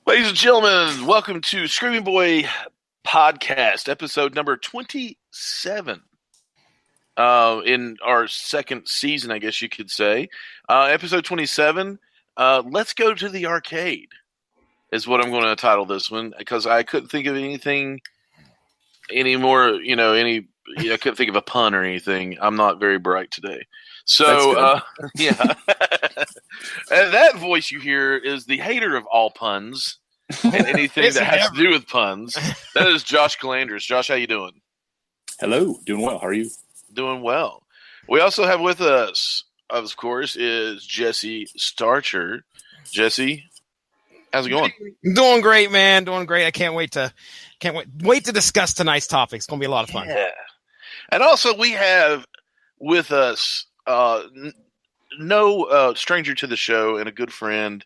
Ladies and gentlemen, welcome to Screaming Boy Podcast, episode number 27. In our second season, I guess you could say. Episode 27, Let's Go to the Arcade is what I'm going to title this one, because I couldn't think of anything anymore, I couldn't think of a pun or anything. I'm not very bright today. So, yeah. And that voice you hear is the hater of all puns and anything that has to do with puns. That is Josh Calandris. Josh, how you doing? Hello. Doing well. How are you? Doing well. We also have with us, of course, is Jesse Starcher. Jesse, how's it going? Doing great, man. Doing great. I can't wait to discuss tonight's topic. It's going to be a lot of fun. Yeah. And also we have with us no stranger to the show and a good friend,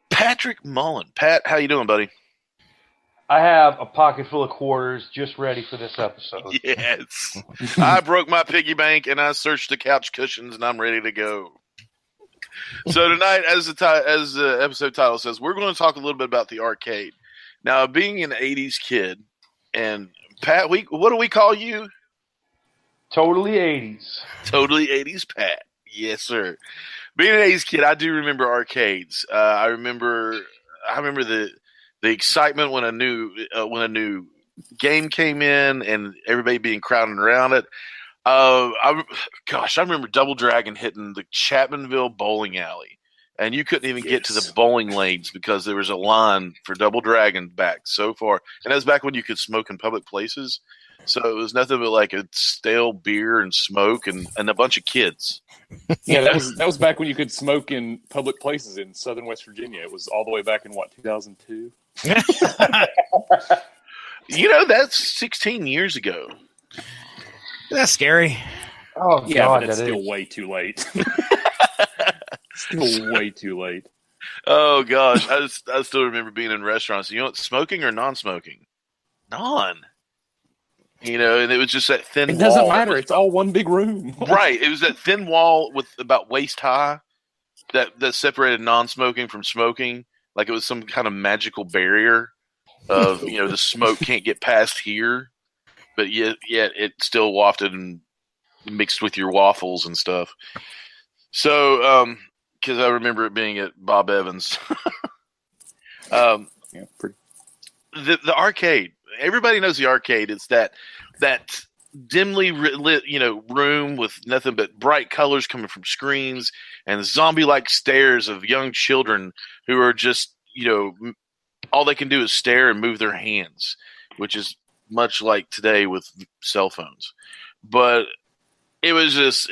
Patrick Mullen. Pat, how you doing, buddy? I have a pocket full of quarters just ready for this episode. Yes. I broke my piggy bank and I searched the couch cushions and I'm ready to go. So tonight, as the episode title says, we're going to talk a little bit about the arcade. Now, being an 80s kid, and Pat, what do we call you? Totally 80s. Totally 80s Pat. Yes, sir. Being an 80s kid, I do remember arcades. I remember the excitement when a new game came in and everybody being crowded around it. I remember Double Dragon hitting the Chapmanville bowling alley, and you couldn't even get to the bowling lanes because there was a line for Double Dragon back so far. And that was back when you could smoke in public places. So it was nothing but like a stale beer and smoke and a bunch of kids. Yeah, that was back when you could smoke in public places in southern West Virginia. It was all the way back in 2002? That's 16 years ago. That's scary. Oh, yeah, God, but it's still way too late. Still way too late. Oh, gosh. I still remember being in restaurants. You know what? Smoking or non-smoking? Non. And it was just that thin wall. It doesn't matter. It's all one big room. Right. It was that thin wall with about waist high that separated non-smoking from smoking. Like it was some kind of magical barrier of, the smoke can't get past here. But yet it still wafted and mixed with your waffles and stuff. So, because I remember it being at Bob Evans. The arcade. Everybody knows the arcade. It's that dimly lit, room with nothing but bright colors coming from screens and zombie-like stares of young children who are just, all they can do is stare and move their hands, which is much like today with cell phones. But it was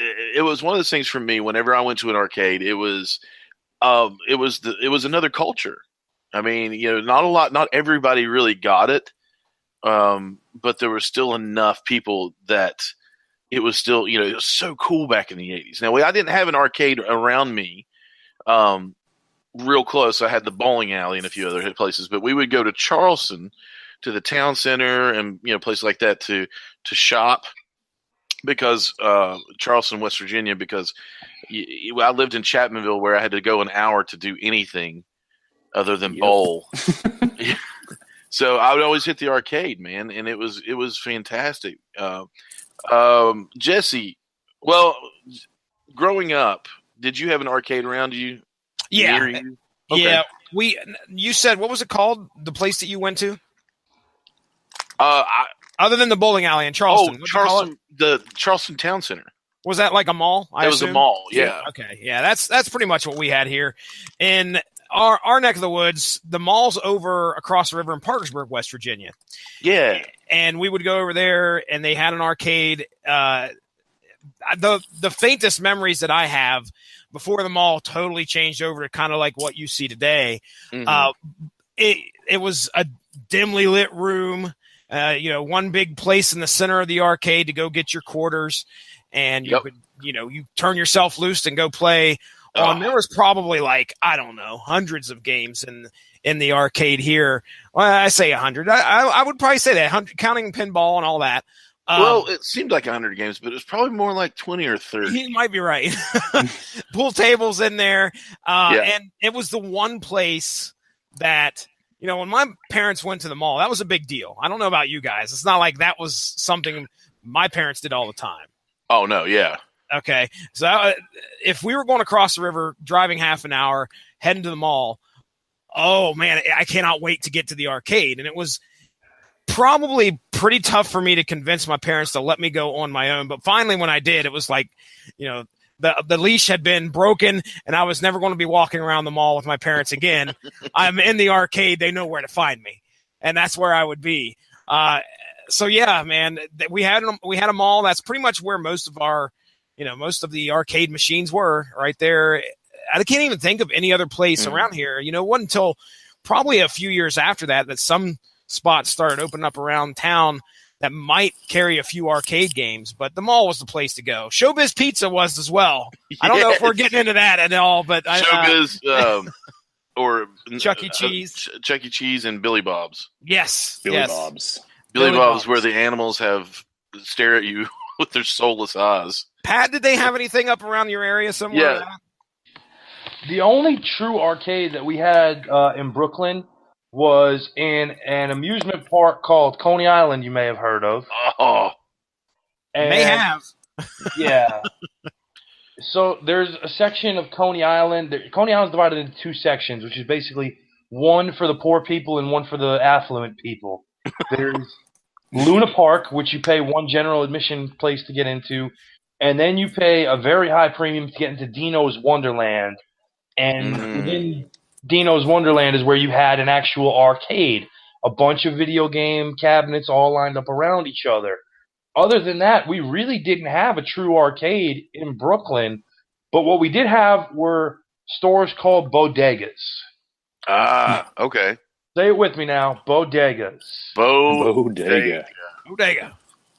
one of those things for me. Whenever I went to an arcade, it was another culture. I mean, not everybody really got it. But there were still enough people that it was still, it was so cool back in the 80s. Now, I didn't have an arcade around me, real close. I had the bowling alley and a few other places, but we would go to Charleston, to the town center and, places like that to shop because, Charleston, West Virginia, because I lived in Chapmanville where I had to go an hour to do anything other than bowl. So I would always hit the arcade, man, and it was fantastic. Jesse, well, growing up, did you have an arcade around you? Yeah, near you? Okay. Yeah. You said, what was it called? The place that you went to? Other than the bowling alley in Charleston. Charleston, the Charleston Town Center. Was that like a mall? It was a mall. Yeah. Okay. Yeah, that's pretty much what we had here in our neck of the woods. The mall's over across the river in Parkersburg, West Virginia. Yeah. And we would go over there, and they had an arcade. The faintest memories that I have before the mall totally changed over to kind of like what you see today. Mm-hmm. It was a dimly lit room. One big place in the center of the arcade to go get your quarters, and you could, you turn yourself loose and go play. There was probably hundreds of games in the arcade here. Well, I say 100. I would probably say that 100, counting pinball and all that. Well, it seemed like 100 games, but it was probably more like 20 or 30. You might be right. Pool tables in there, and it was the one place that, when my parents went to the mall, that was a big deal. I don't know about you guys. It's not like that was something my parents did all the time. Oh, no, yeah. Okay. So if we were going across the river, driving half an hour, heading to the mall, oh, man, I cannot wait to get to the arcade. And it was probably pretty tough for me to convince my parents to let me go on my own. But finally, when I did, it was like, the leash had been broken and I was never going to be walking around the mall with my parents again. I'm in the arcade. They know where to find me. And that's where I would be. So yeah, man, we had a mall. That's pretty much where most of our, most of the arcade machines were, right there. I can't even think of any other place around here. It wasn't until probably a few years after that some spots started opening up around town that might carry a few arcade games, but the mall was the place to go. Showbiz Pizza was as well. I don't know if we're getting into that at all, but Showbiz or Chuck E. Cheese, Chuck E. Cheese, and Billy Bob's. Yes, Billy Bob's. Billy Bob's, where the animals stare at you with their soulless eyes. Pat, did they have anything up around your area somewhere? Yeah. The only true arcade that we had in Brooklyn was in an amusement park called Coney Island, you may have heard of. Oh. And, may have. Yeah. So there's a section of Coney Island. Coney Island's divided into two sections, which is basically one for the poor people and one for the affluent people. There's Luna Park, which you pay one general admission place to get into, and then you pay a very high premium to get into Dino's Wonderland. And within Dino's Wonderland is where you had an actual arcade, a bunch of video game cabinets all lined up around each other. Other than that, we really didn't have a true arcade in Brooklyn, but what we did have were stores called bodegas. Ah, okay. Say it with me now, bodegas. Bodega.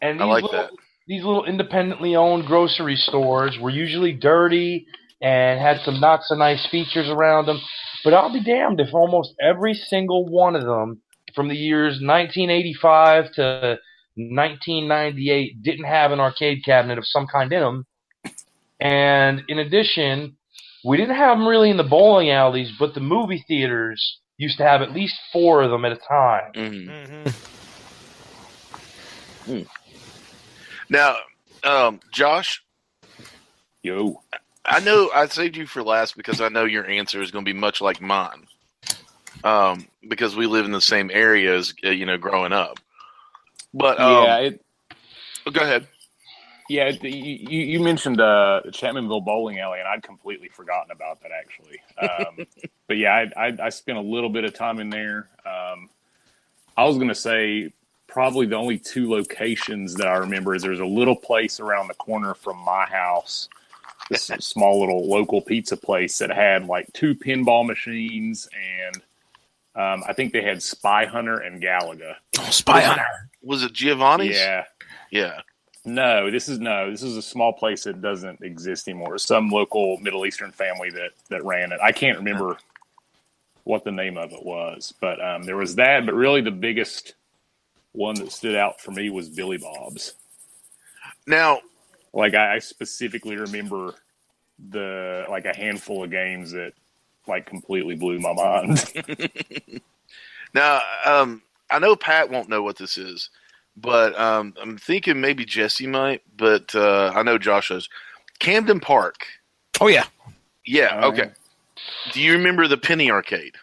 And I like that. These little independently owned grocery stores were usually dirty and had some not so nice features around them. But I'll be damned if almost every single one of them from the years 1985 to 1998 didn't have an arcade cabinet of some kind in them. And in addition, we didn't have them really in the bowling alleys, but the movie theaters used to have at least 4 of them at a time. Now, Josh. Yo. I know I saved you for last because I know your answer is going to be much like mine. Because we live in the same area as, growing up. But, go ahead. Yeah, you mentioned the Chapmanville Bowling Alley, and I'd completely forgotten about that, actually. But yeah, I spent a little bit of time in there. I was going to say probably the only 2 locations that I remember is there's a little place around the corner from my house, this small little local pizza place that had like 2 pinball machines, and I think they had Spy Hunter and Galaga. Oh, Spy Hunter. Was it Giovanni's? Yeah. No, this is a small place that doesn't exist anymore. Some local Middle Eastern family that ran it. I can't remember what the name of it was, but there was that. But really, the biggest one that stood out for me was Billy Bob's. Now, like I specifically remember a handful of games that like completely blew my mind. Now, I know Pat won't know what this is, but I'm thinking maybe Jesse might, but I know Josh does. Camden Park. Oh, yeah. Yeah, okay. Do you remember the Penny Arcade?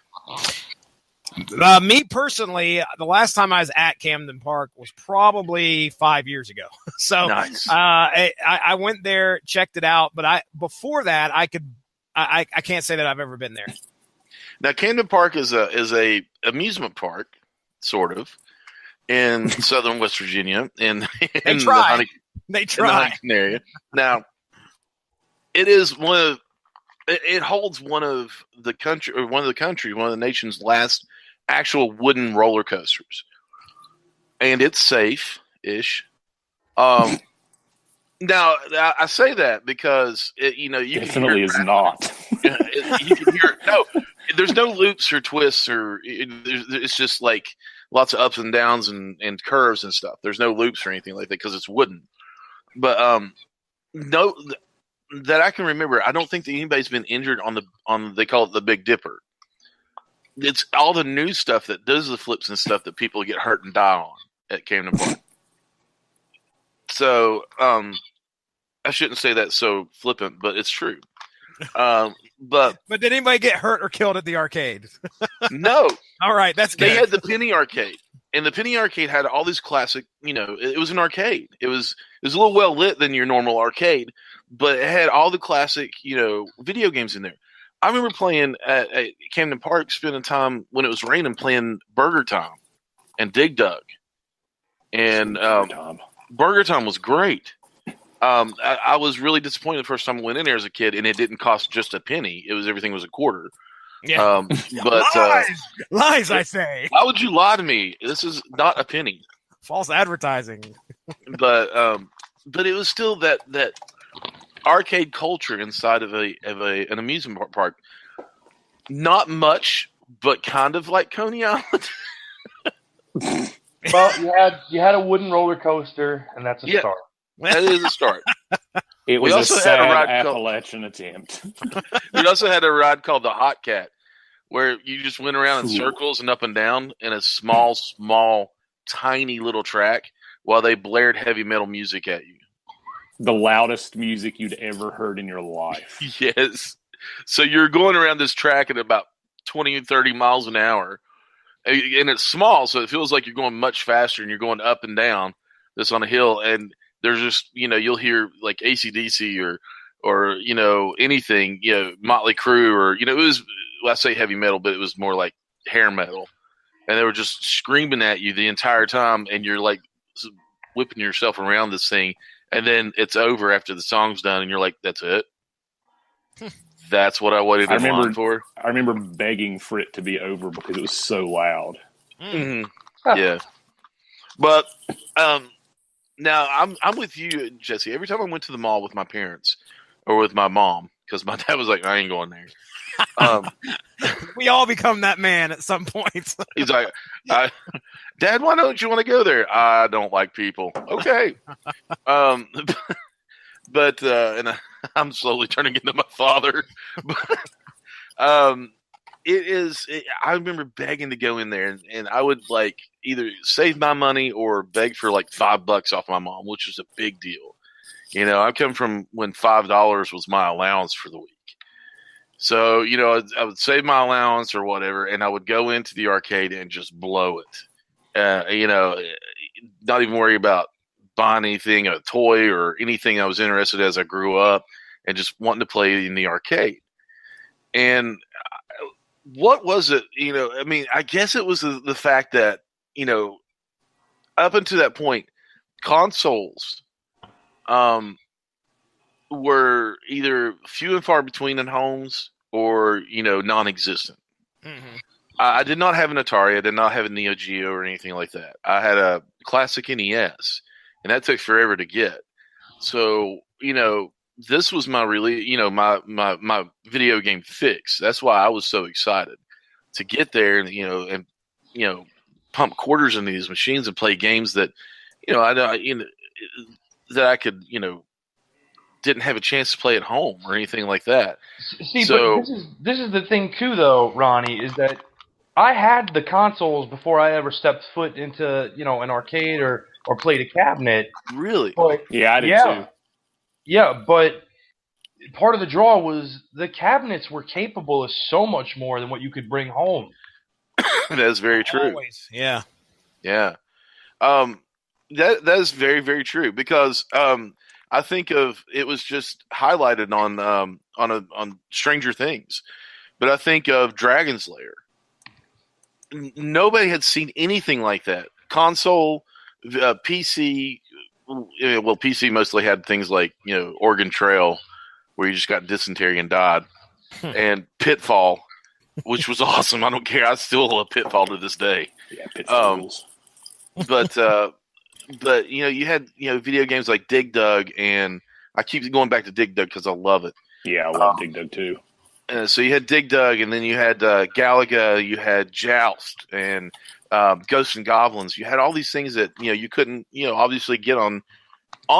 Me personally, the last time I was at Camden Park was probably 5 years ago. So nice. I went there, checked it out, but before that, I can't say that I've ever been there. Now, Camden Park is a amusement park, sort of, in southern West Virginia, in they try. In the Huntington area. Now, it is it holds one of the nation's last actual wooden roller coasters, and it's safe-ish. Now, I say that because you definitely is not. You can hear there's no loops or twists it's just like lots of ups and downs and curves and stuff. There's no loops or anything like that because it's wooden. But no, that I can remember, I don't think that anybody's been injured on they call it the Big Dipper. it's all the new stuff that does the flips and stuff that people get hurt and die on at Camden Park. So, I shouldn't say that so flippant, but it's true. But did anybody get hurt or killed at the arcade? No. All right, that's good. They had the Penny Arcade, and the Penny Arcade had all these classic. It was an arcade. It was a little well lit than your normal arcade, but it had all the classic, video games in there. I remember playing at Camden Park, spending time when it was raining, playing Burger Time and Dig Dug, and Burger Time was great. I was really disappointed the first time I went in there as a kid, and it didn't cost just a penny. Everything was a quarter. Yeah. But lies, I say. Why would you lie to me? This is not a penny. False advertising. But it was still that arcade culture inside of an amusement park. Not much, but kind of like Coney Island. Well, you had a wooden roller coaster, and that's a start. That is a start. It was also a sad had a ride Appalachian attempt. We also had a ride called the Hot Cat, where you just went around in circles and up and down in a small, tiny little track while they blared heavy metal music at you. The loudest music you'd ever heard in your life. Yes. So you're going around this track at about 20 or 30 miles an hour, and it's small, so it feels like you're going much faster, and you're going up and down this on a hill, and there's just, you'll hear like AC/DC or anything, Motley Crue, or, it was, I say heavy metal, but it was more like hair metal. And they were just screaming at you the entire time, and you're like whipping yourself around this thing. And then it's over after the song's done, and you're like, that's it? That's what I waited in line for? I remember begging for it to be over because it was so loud. Mm-hmm. Yeah. But, now, I'm with you, Jesse. Every time I went to the mall with my parents or with my mom, because my dad was like, I ain't going there. We all become that man at some point. He's like, Dad, why don't you want to go there? I don't like people. Okay. But I'm slowly turning into my father. But, I remember begging to go in there, and I would like either save my money or beg for like $5 off my mom, which is a big deal. I come from when $5 was my allowance for the week. So, I would save my allowance or whatever, and I would go into the arcade and just blow it. Not even worry about buying anything, a toy or anything I was interested in as I grew up, and just wanting to play in the arcade. And what was it? I guess it was the fact that, up until that point, consoles were either few and far between in homes or, non-existent. Mm-hmm. I did not have an Atari. I did not have a Neo Geo or anything like that. I had a classic NES, and that took forever to get. So, this was my really, my video game fix. That's why I was so excited to get there and, pump quarters into these machines and play games that, that I could, didn't have a chance to play at home or anything like that. See, but this is the thing too, though, Ronnie, is that I had the consoles before I ever stepped foot into, an arcade or played a cabinet. Really? But, yeah, I did too. Yeah, but part of the draw was the cabinets were capable of so much more than what you could bring home. That's very true. Always. Yeah. Yeah. That is very, very true, because I think of it was just highlighted on Stranger Things, but I think of Dragon's Lair. Nobody had seen anything like that. Console, PC. Well, PC mostly had things like Oregon Trail, where you just got dysentery and died, and Pitfall, which was awesome. I don't care. I still love Pitfall to this day. Yeah, Pitfalls. But you had video games like Dig Dug, and I keep going back to Dig Dug because I love it. Yeah, I love Dig Dug too. So you had Dig Dug, and then you had Galaga, you had Joust, and Ghosts and Goblins. You had all these things that you couldn't obviously get on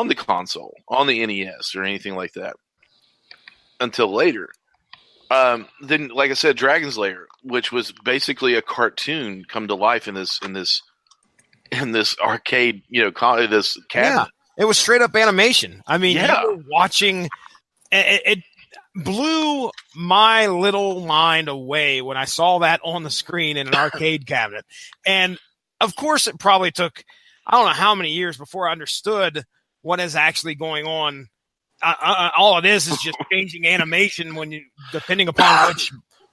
the console, on the NES or anything like that until later. Then, like I said, Dragon's Lair, which was basically a cartoon come to life in this arcade, this cabinet. It was straight up animation. I mean, Yeah. you were watching. It blew my little mind away when I saw that on the screen in an arcade cabinet. And of course, it probably took, I don't know how many years before I understood what is actually going on. All it is just changing animation depending upon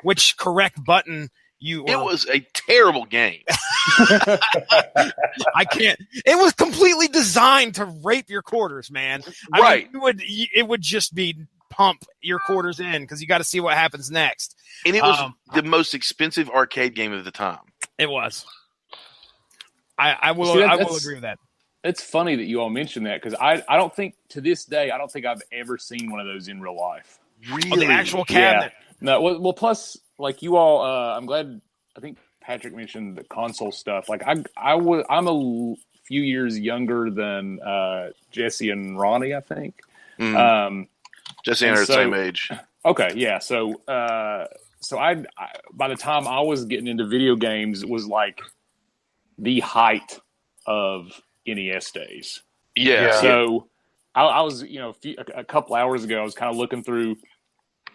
which correct button you. It was a terrible game. I can't. It was completely designed to rape your quarters, man. Right. It would just be pump your quarters in because you got to see what happens next. And it was the most expensive arcade game of the time. It was. I will agree with that. It's funny that you all mentioned that because I don't think to this day I've ever seen one of those in real life. Really? Oh, the actual cabinet. Yeah. No. Well, plus like you all, I'm glad. I think Patrick mentioned the console stuff. Like I'm a few years younger than Jesse and Ronnie. I think. Mm-hmm. Jesse and I are the same age. Okay, yeah. So I by the time I was getting into video games, it was like the height of NES days. Yeah. So I was, a couple hours ago, I was kind of looking through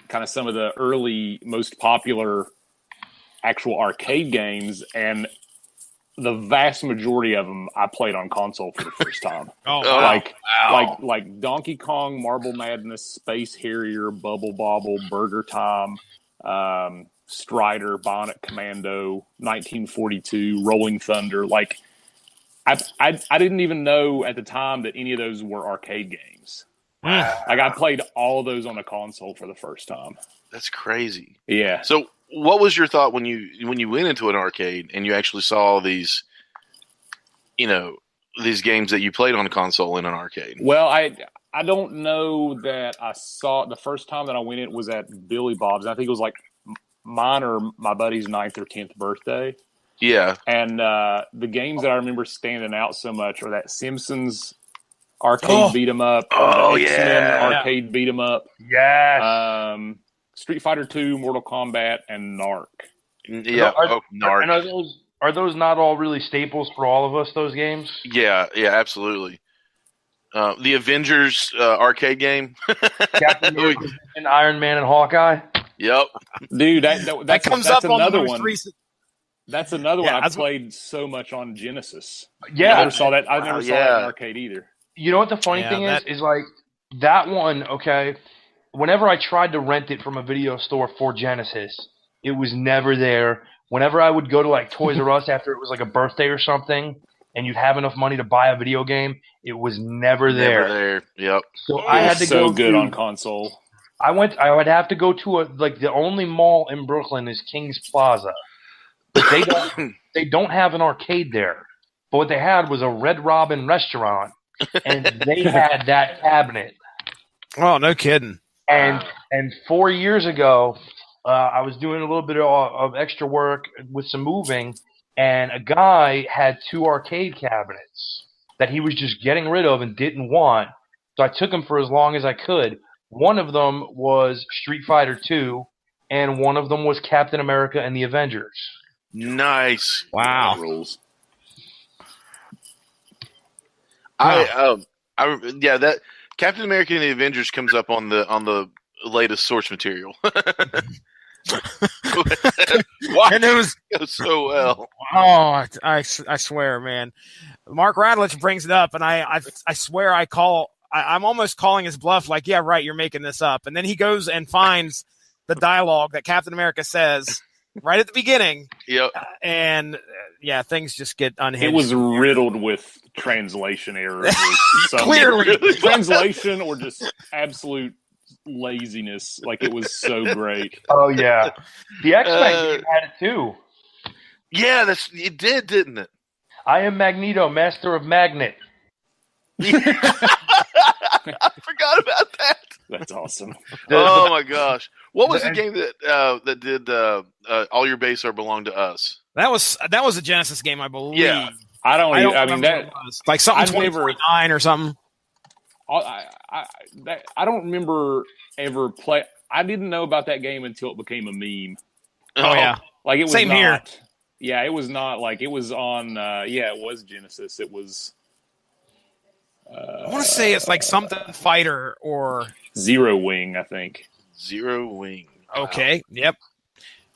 kind of some of the early, most popular actual arcade games, and the vast majority of them I played on console for the first time. Like Donkey Kong, Marble Madness, Space Harrier, Bubble Bobble, Burger Time, Strider, Bionic Commando, 1942, Rolling Thunder. Like I didn't even know at the time that any of those were arcade games. Like I played all of those on a console for the first time. That's crazy. Yeah. So what was your thought when you went into an arcade and you actually saw these games that you played on a console in an arcade? Well, I don't know that I saw the first time that I went in was at Billy Bob's. I think it was like mine or my buddy's 9th or 10th birthday. Yeah. And the games that I remember standing out so much are that Simpsons arcade beat 'em up, the X-Men arcade beat 'em up. Yes. Street Fighter 2, Mortal Kombat, and Narc. Yeah. Narc. And are those not all really staples for all of us? Those games? Yeah. Yeah. Absolutely. The Avengers arcade game. Captain America and Iron Man and Hawkeye. Yep. Dude, that comes up another on the most one. recent. That's another one I played so much on Genesis. Yeah. I never saw that. I never saw that in arcade either. You know what the funny thing is like that one, okay, whenever I tried to rent it from a video store for Genesis, it was never there. Whenever I would go to like Toys R Us after it was like a birthday or something, and you'd have enough money to buy a video game, it was never there. Never there. Yep. So I had to go good on console. I would have to go to the only mall in Brooklyn is King's Plaza. They don't have an arcade there. But what they had was a Red Robin restaurant, and they had that cabinet. Oh, no kidding. And 4 years ago, I was doing a little bit of extra work with some moving, and a guy had 2 arcade cabinets that he was just getting rid of and didn't want. So I took them for as long as I could. One of them was Street Fighter 2, and one of them was Captain America and the Avengers. Nice. Wow. Rules. That Captain America and the Avengers comes up on the latest source material. And it goes so well. Oh, I swear, man. Mark Radlich brings it up, and I swear I'm almost calling his bluff. Like, yeah, right, you're making this up, and then he goes and finds the dialogue that Captain America says right at the beginning. Yep. And things just get unhinged. It was riddled with translation errors. Clearly, translation or just absolute laziness. Like it was so great. Oh yeah, the X-Men game had it too. Yeah, it did, didn't it? I am Magneto, master of magnet. I forgot about that. That's awesome. Oh my gosh, what was the game that did all your base are belong to us? That was a Genesis game, I believe. Yeah, I mean that was. Like something 2049 or something. I don't remember ever play. I didn't know about that game until it became a meme. Oh yeah, Like it was Same not. here. Yeah, it was not like it was on. It was Genesis. It was. I want to say it's like something fighter or Zero Wing, I think. Zero Wing. okay. Yep,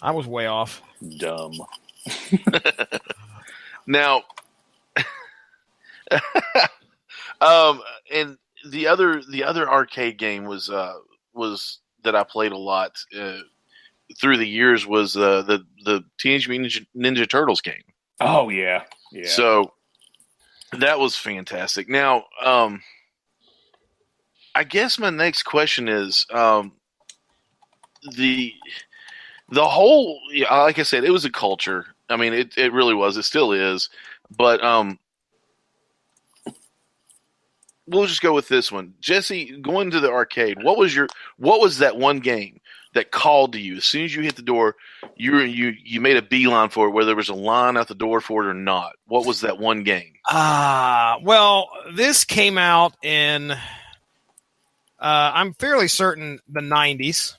I was way off. Dumb. Now, and the other arcade game was that I played a lot through the years was the Teenage Mutant Ninja Turtles game. Oh yeah. So that was fantastic. Now, I guess my next question is the whole. Like I said, it was a culture. I mean, it really was. It still is. But we'll just go with this one. Jesse, going to the arcade, what was that one game that called to you as soon as you hit the door? You made a beeline for it, whether there was a line out the door for it or not. What was that one game? Well, this came out in I'm fairly certain the 90s.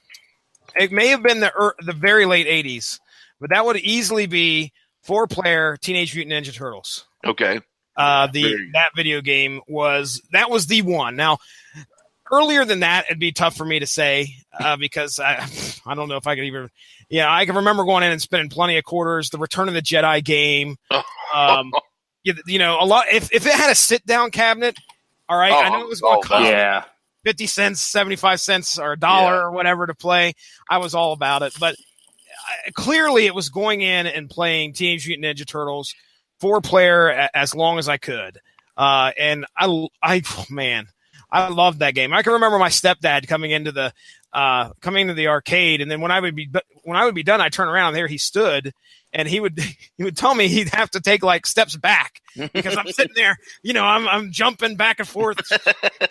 It may have been the very late 80s, but that would easily be 4-player Teenage Mutant Ninja Turtles. Okay. That video game was the one. Now, earlier than that, it'd be tough for me to say because I don't know if I could even. Yeah, I can remember going in and spending plenty of quarters. The Return of the Jedi game. A lot. If it had a sit down cabinet, all right. I know it was going to cost 50 cents, 75 cents, or $1 or whatever to play. I was all about it, but clearly it was going in and playing Teenage Mutant Ninja Turtles 4-player as long as I could. And I loved that game. I can remember my stepdad coming into the arcade, and then when I would be done, I'd turn around, and there he stood, and he would tell me he'd have to take like steps back because I'm sitting there, I'm jumping back and forth,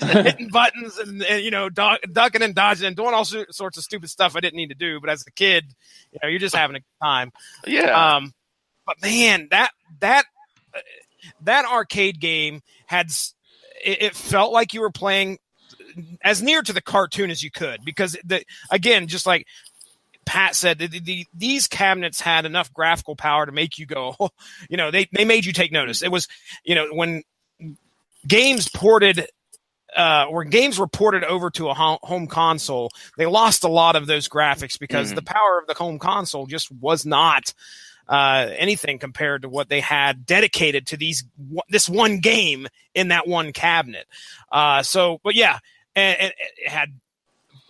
hitting buttons and ducking and dodging and doing all sorts of stupid stuff I didn't need to do. But as a kid, you're just having a good time. Yeah. But man, that arcade game had. It felt like you were playing as near to the cartoon as you could because, again, just like Pat said, these cabinets had enough graphical power to make you go, they made you take notice. It was, when games ported when games were ported over to a home console, they lost a lot of those graphics because the power of the home console just was not anything compared to what they had dedicated to this one game in that one cabinet. But yeah, and it had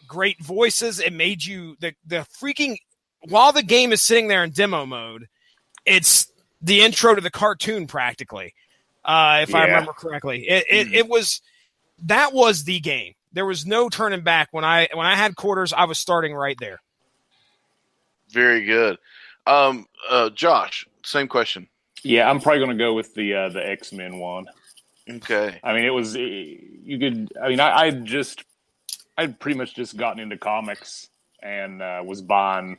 great voices. It made you the freaking, while the game is sitting there in demo mode, it's the intro to the cartoon practically. If I remember correctly, that was the game. There was no turning back. When I had quarters, I was starting right there. Very good. Josh, same question. Yeah, I'm probably going to go with the X-Men one. Okay. I mean, I'd pretty much just gotten into comics and was buying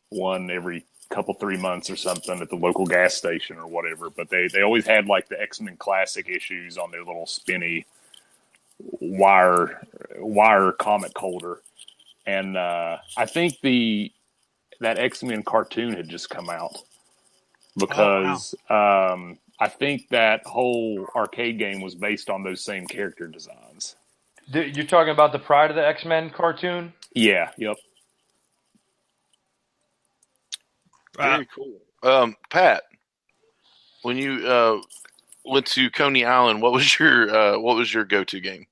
one every 3 months or something at the local gas station or whatever. But they always had like the X-Men Classic issues on their little spinny wire comic holder. And I think that X-Men cartoon had just come out because I think that whole arcade game was based on those same character designs. You're talking about the Pride of the X-Men cartoon? Yeah, yep. Very cool. Pat, when you went to Coney Island, what was your go-to game?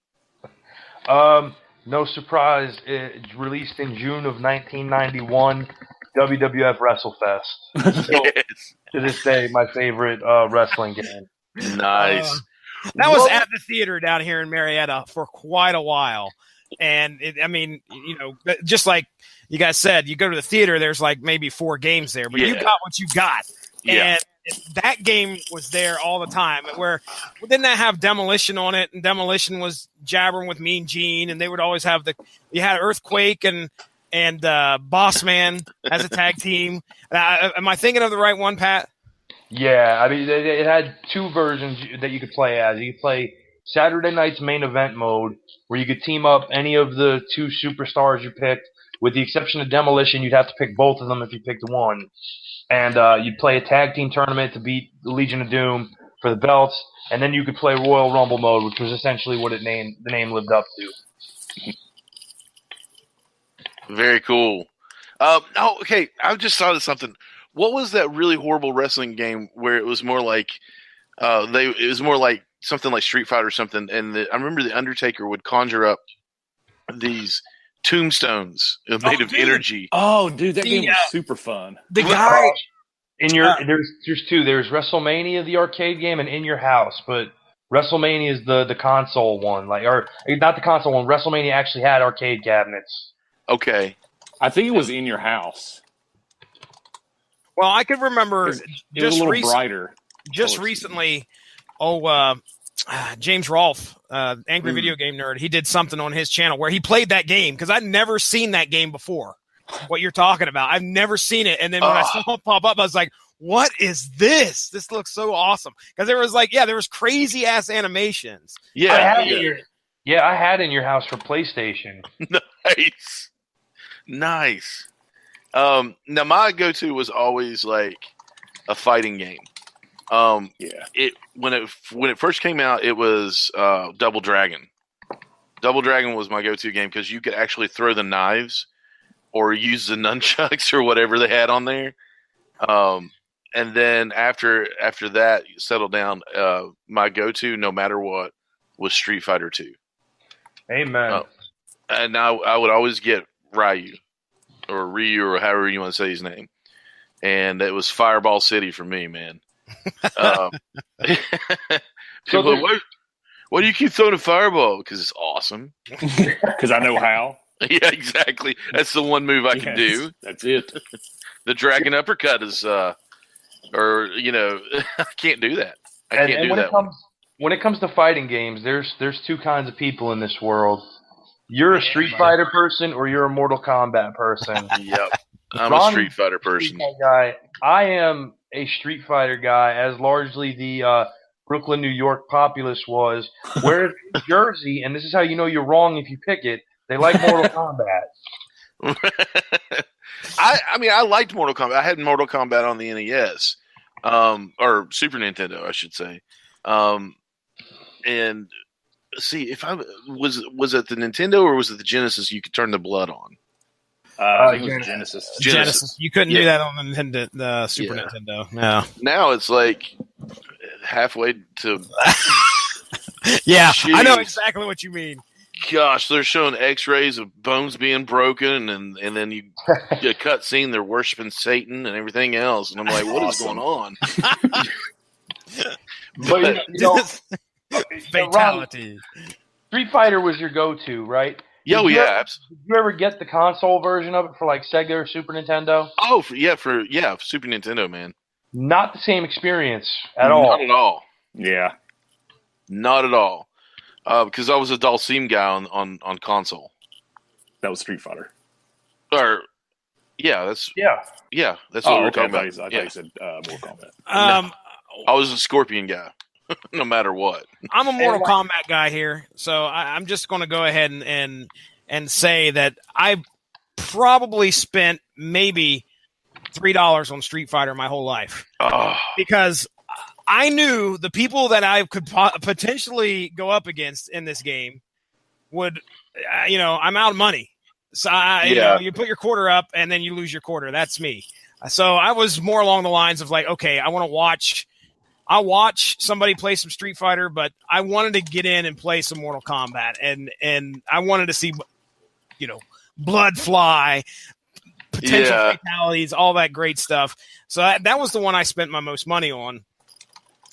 No surprise, it released in June of 1991, WWF WrestleFest. Still, to this day, my favorite wrestling game. Nice. That was at the theater down here in Marietta for quite a while. And just like you guys said, you go to the theater, there's like maybe 4 games there, but you got what you got. Yeah. And that game was there all the time. Where didn't that have Demolition on it? And Demolition was jabbering with Mean Gene, and they would always have you had Earthquake and Boss Man as a tag team. Am I thinking of the right one, Pat? Yeah, I mean, it had 2 versions that you could play as. You could play Saturday night's main event mode, where you could team up any of the 2 superstars you picked, With the exception of Demolition, you'd have to pick both of them if you picked one. And you'd play a tag team tournament to beat the Legion of Doom for the belts, and then you could play Royal Rumble mode, which was essentially what the name lived up to. Very cool. Okay. I just thought of something. What was that really horrible wrestling game where it was more like it was more like something like Street Fighter or something? And I remember the Undertaker would conjure up these tombstones made of energy. Oh, dude, that game was super fun. The guy there's two. There's WrestleMania, the arcade game, and In Your House. But WrestleMania is the console one, or not the console one. WrestleMania actually had arcade cabinets. Okay, I think it was In Your House. Well, I could remember It was a little brighter. Just recently. James Rolfe, Angry Video Game Nerd, he did something on his channel where he played that game because I'd never seen that game before. What you're talking about, I've never seen it. And then when I saw it pop up, I was like, "What is this? This looks so awesome!" Because there was crazy ass animations. Yeah, I had In Your House for PlayStation. Nice. Now my go-to was always like a fighting game. When it first came out, it was Double Dragon. Double Dragon was my go-to game because you could actually throw the knives or use the nunchucks or whatever they had on there. And then after that, settled down. My go-to, no matter what, was Street Fighter 2. Amen. And I would always get Ryu or however you want to say his name, and it was Fireball City for me, man. People, why do you keep throwing a fireball? Because it's awesome. Because I know how. Yeah, exactly. That's the one move I can do. That's it. The dragon uppercut is, I can't do that. When it comes to fighting games, there's two kinds of people in this world. You're a Street Fighter person, or you're a Mortal Kombat person. Yep, I'm a Street Fighter person. Guy. I am a Street Fighter guy, as largely the Brooklyn, New York populace was. Whereas New Jersey, and this is how you know you're wrong if you pick it, they like Mortal Kombat. I liked Mortal Kombat. I had Mortal Kombat on the NES, or Super Nintendo, I should say. And see, if I was it the Nintendo or was it the Genesis? You could turn the blood on. I think it was Genesis. Genesis. You couldn't do that on the Super Nintendo. No. Now it's like halfway to. Yeah, Jeez. I know exactly what you mean. Gosh, they're showing X-rays of bones being broken, and then you get a cut scene. They're worshiping Satan and everything else, and I'm like, what is going on? But fatality. Street Fighter was your go-to, right? Did you ever get the console version of it for like Sega or Super Nintendo? Oh, for Super Nintendo, man. Not the same experience at all. Not at all. Yeah. Not at all. Because I was a Dalsim guy on console. That was Street Fighter. That's what we're talking about. I thought you said Mortal Kombat. I was a Scorpion guy, no matter what. I'm a Mortal Kombat guy here, so I'm just going to go ahead and say that I probably spent maybe $3 on Street Fighter my whole life because I knew the people that I could potentially go up against in this game would, I'm out of money. So, you put your quarter up and then you lose your quarter. That's me. So I was more along the lines of like, okay, I'll watch somebody play some Street Fighter, but I wanted to get in and play some Mortal Kombat. And I wanted to see, blood fly, potential fatalities, all that great stuff. So that was the one I spent my most money on.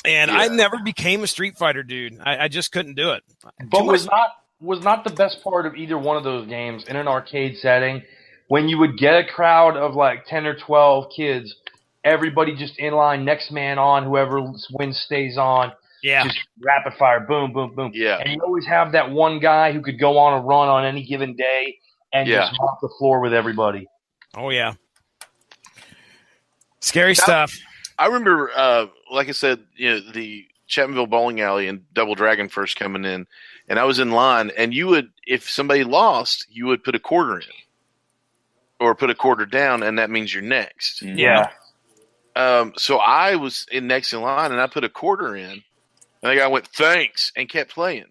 And I never became a Street Fighter dude. I just couldn't do it. But was not the best part of either one of those games in an arcade setting when you would get a crowd of like 10 or 12 kids, everybody just in line, next man on, whoever wins stays on. Yeah. Just rapid fire, boom, boom, boom. Yeah. And you always have that one guy who could go on a run on any given day and just mop the floor with everybody. Oh, yeah. Scary stuff. I remember, like I said, the Chapmanville Bowling Alley and Double Dragon first coming in, and I was in line, and you would, if somebody lost, you would put a quarter in. or put a quarter down, and that means you're next. Yeah. So I was next in line, and I put a quarter in, and the guy went, "Thanks," and kept playing.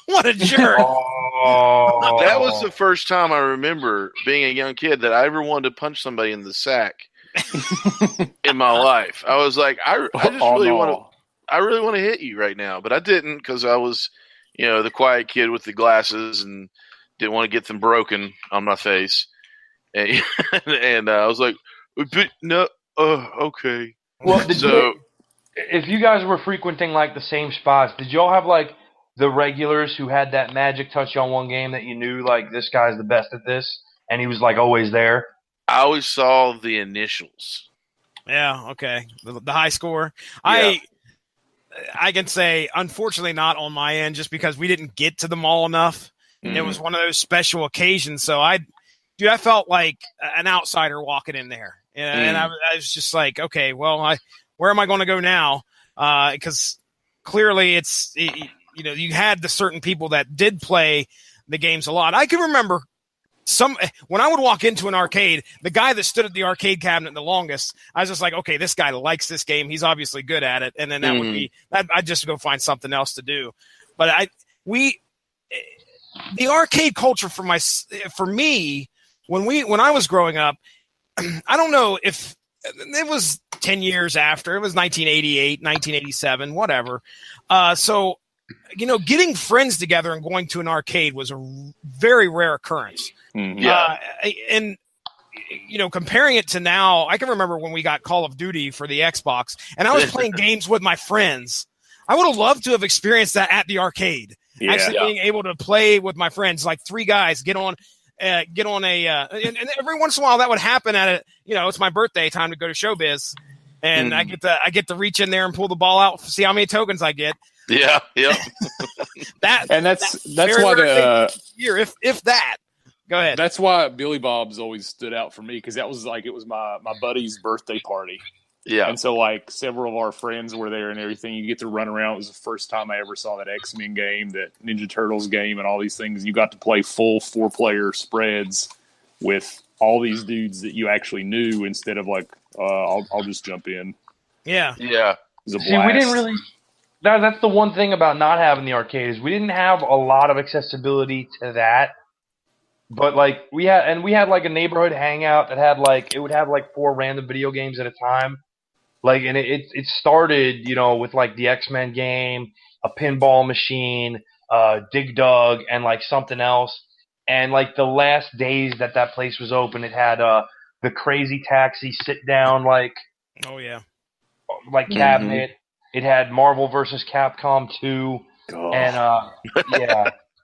What a jerk! Oh. That was the first time I remember being a young kid that I ever wanted to punch somebody in the sack in my life. I was like, I really want to hit you right now, but I didn't because I was, the quiet kid with the glasses and didn't want to get them broken on my face. And, and I was like, but no, okay. Well, if you guys were frequenting like the same spots, did y'all have like the regulars who had that magic touch on one game that you knew like this guy's the best at this, and he was like always there? I always saw the initials. Yeah, okay. The high score. Yeah. I can say, unfortunately, not on my end, just because we didn't get to the mall enough. It was one of those special occasions. So I felt like an outsider walking in there, and I was just like, okay, well, where am I going to go now? Because clearly, you had the certain people that did play the games a lot. I can remember when I would walk into an arcade, the guy that stood at the arcade cabinet the longest, I was just like, okay, this guy likes this game. He's obviously good at it. And then that would be that. I'd just go find something else to do. But the arcade culture for me, when I was growing up, I don't know if it was 10 years after. It was 1988, 1987, whatever. So, getting friends together and going to an arcade was a very rare occurrence. Yeah. And comparing it to now, I can remember when we got Call of Duty for the Xbox, and I was playing games with my friends. I would have loved to have experienced that at the arcade. Actually being able to play with my friends, like three guys, get on and every once in a while that would happen at it. It's my birthday, time to go to Showbiz, and I get to reach in there and pull the ball out, see how many tokens I get. Yeah. that's very why the year, if that. Go ahead. That's why Billy Bob's always stood out for me, because that was like, it was my buddy's birthday party. Yeah. And so like several of our friends were there and everything. You get to run around. It was the first time I ever saw that X-Men game, that Ninja Turtles game, and all these things. You got to play full 4-player spreads with all these dudes that you actually knew, instead of like, I'll just jump in. Yeah. Yeah. It was a blast. See, we didn't really. That's the one thing about not having the arcade, is we didn't have a lot of accessibility to that. But like we had like a neighborhood hangout that had like, it would have like 4 random video games at a time. Like, and it started, with like the X-Men game, a pinball machine, Dig Dug, and like something else. And like the last days that place was open, it had the Crazy Taxi sit down like cabinet. It had Marvel vs. Capcom 2, and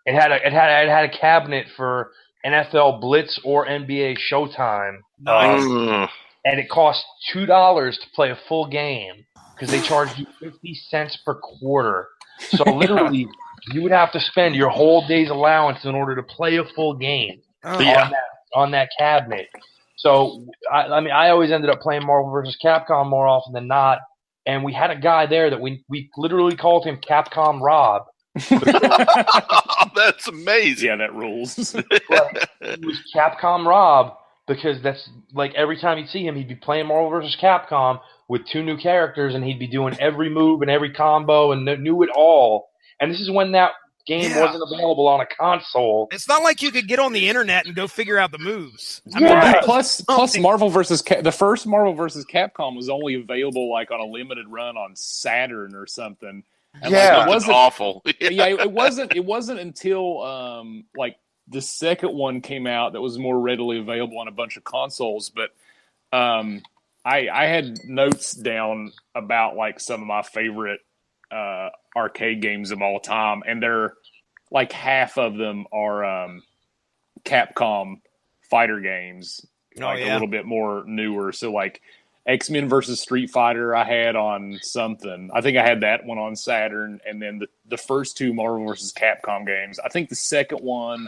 it had a cabinet for NFL Blitz or NBA Showtime. Nice. And it cost $2 to play a full game, because they charged you 50 cents per quarter. So literally, you would have to spend your whole day's allowance in order to play a full game on that cabinet. So I always ended up playing Marvel vs. Capcom more often than not. And we had a guy there that we literally called him Capcom Rob. That's amazing. Yeah, that rules. It was Capcom Rob, because that's like every time you'd see him, he'd be playing Marvel vs. Capcom with 2 new characters, and he'd be doing every move and every combo and knew it all. And this is when that game wasn't available on a console. It's not like you could get on the internet and go figure out the moves. Plus Marvel vs. the first Marvel vs. Capcom was only available like on a limited run on Saturn or something. And it wasn't awful. It wasn't until like the second one came out that was more readily available on a bunch of consoles. But I had notes down about like some of my favorite arcade games of all time, and they're like half of them are Capcom fighter games, a little bit more newer. So like X-Men versus Street Fighter I had on something. I think I had that one on Saturn, and then the first 2 Marvel versus Capcom games. I think the second one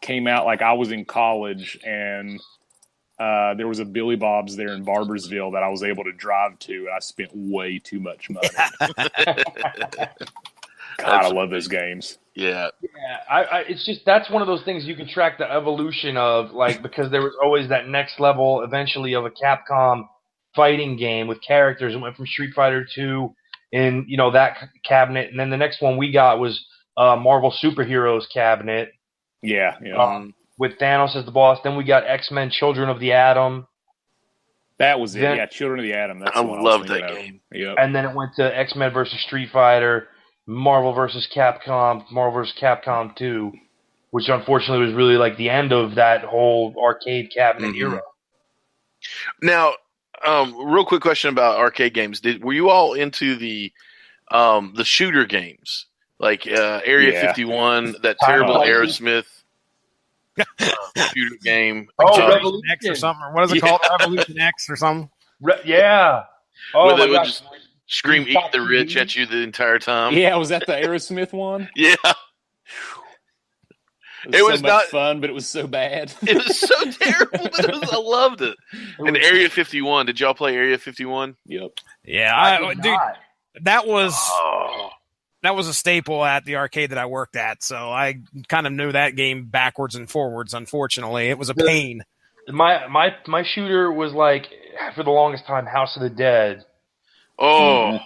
came out like I was in college, and there was a Billy Bob's there in Barbersville that I was able to drive to, and I spent way too much money. God, I love those games. Yeah. Yeah, it's just that's one of those things you can track the evolution of, like, because there was always that next level eventually of a Capcom fighting game with characters. It went from Street Fighter 2 in, that cabinet, and then the next one we got was Marvel Superheroes cabinet. Yeah. With Thanos as the boss. Then we got X-Men Children of the Atom. That was it. Yeah, Children of the Atom. That's I the one love I was that thinking game. Yep. And then it went to X-Men versus Street Fighter, Marvel versus Capcom, Marvel versus Capcom 2, which unfortunately was really like the end of that whole arcade cabinet era. Now, real quick question about arcade games. Were you all into the shooter games? Like Area 51, that terrible Aerosmith shooter game. Revolution X or something. Or what is it called? Revolution X or something? Yeah. Oh, where they my would gosh. just scream "Eat the Rich" at you the entire time. Yeah, was that the Aerosmith one? Yeah. It was was so not much fun, but it was so bad. It was so terrible, but I loved it. And Area 51. Did y'all play Area 51? Yep. Yeah, dude, that was Oh. that was a staple at the arcade that I worked at. So I kind of knew that game backwards and forwards. Unfortunately, it was a pain. My shooter was like, for the longest time, House of the Dead. Oh,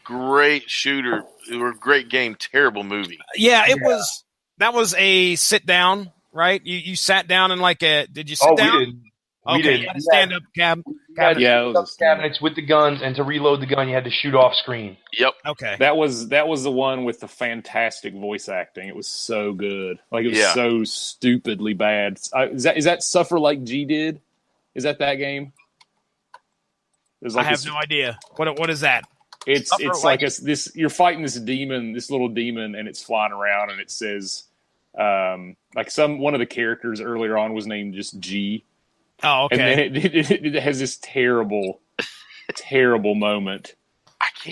great shooter. It was a great game. Terrible movie. Yeah, it was. That was a sit down, right? You sat down in like a. Did you sit down? We didn't. Okay, you had a stand up cabinet. Yeah, it was cabinets with the guns, and to reload the gun, you had to shoot off screen. Yep. Okay. That was the one with the fantastic voice acting. It was so good. Like, it was so stupidly bad. Is that Suffer Like G Did? Is that game? I have no idea. What is that? It's like this. You're fighting this demon, this little demon, and it's flying around, and it says, like one of the characters earlier on was named just G. Oh, okay. And then it has this terrible, terrible moment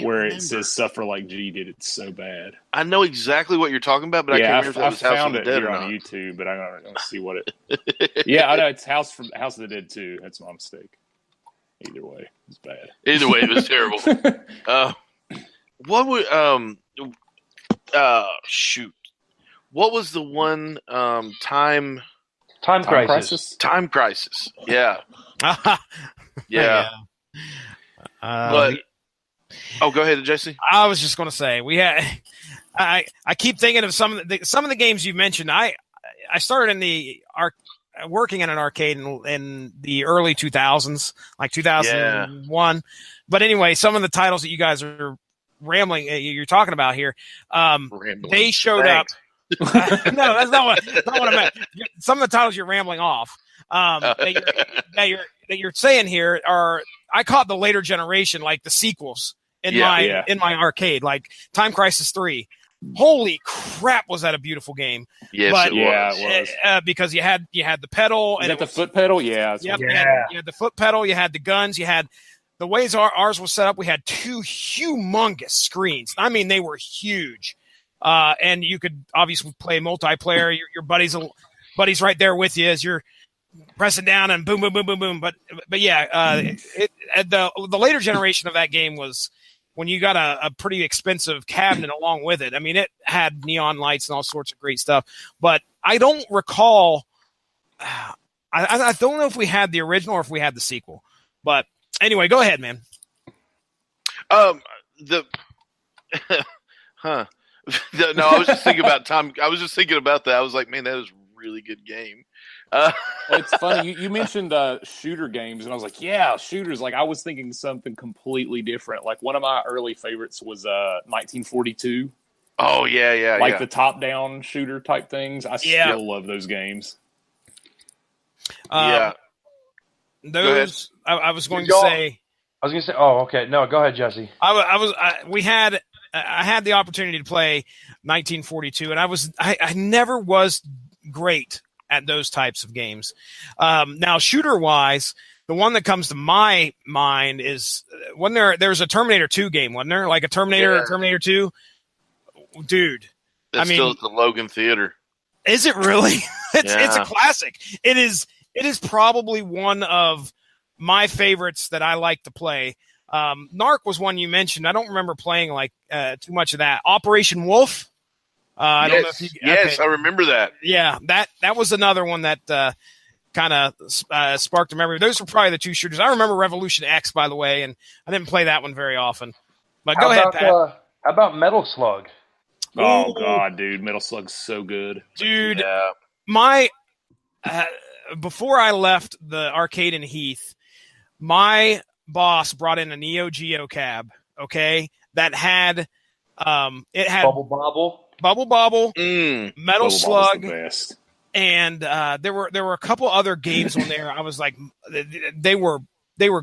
where it says "Suffer Like G Did." It's so bad. I know exactly what you're talking about, but I can't remember if that was House of the Dead or not. On YouTube, but I don't see what it. Yeah, I know it's House of the Dead 2. That's my mistake. Either way, it's bad. Either way, it was terrible. What would shoot? What was the one Time Crisis? Time Crisis. Yeah. Yeah. But go ahead, Jesse. I was just going to say I keep thinking of some of the games you mentioned. I started in the working in an arcade in the early 2000s, like 2001. Yeah. But anyway, some of the titles that you guys are you're talking about here, they showed up. No, that's not what I meant. Some of the titles you're rambling off that you're saying here are, I caught the later generation, like the sequels in my arcade, like Time Crisis 3. Holy crap, was that a beautiful game? Yes, it was. Because you had the pedal. Is that the foot pedal? Yeah. Yep, you had the foot pedal, you had the guns, you had the ways ours was set up. We had two humongous screens. I mean, they were huge. And you could obviously play multiplayer. Your buddy's right there with you as you're pressing down and boom, boom, boom, boom, boom. But yeah, the later generation of that game was when you got a pretty expensive cabinet along with it. I mean, it had neon lights and all sorts of great stuff. But I don't recall. I don't know if we had the original or if we had the sequel. But anyway, go ahead, man. No, I was just thinking about Tom. I was just thinking about that. I was like, man, that was a really good game. It's funny. You mentioned shooter games, and I was like, yeah, shooters. Like, I was thinking something completely different. Like, one of my early favorites was 1942. Oh, yeah. Like the top-down shooter type things. I still love those games. Those, I was going to say. Oh, okay. No, go ahead, Jesse. I had the opportunity to play 1942, and I never was great at those types of games. Now, shooter-wise, the one that comes to my mind is there's a Terminator 2 game, wasn't there? Like a Terminator 2? Dude. It's still at the Logan Theater. Is it really? It's a classic. It is probably one of my favorites that I like to play. Narc was one you mentioned. I don't remember playing too much of that. Operation Wolf. I don't know if you. Yes, okay. I remember that. Yeah, that was another one that kind of sparked a memory. Those were probably the two shooters. I remember Revolution X, by the way, and I didn't play that one very often. But go ahead, Pat. How about Metal Slug? Oh God, dude, Metal Slug's so good, dude. Yeah. My before I left the arcade in Heath, my boss brought in a Neo Geo cab. Okay, that had it had Bubble Bobble, Metal Bubble Slug, the best. and there were a couple other games on there. I was like, they were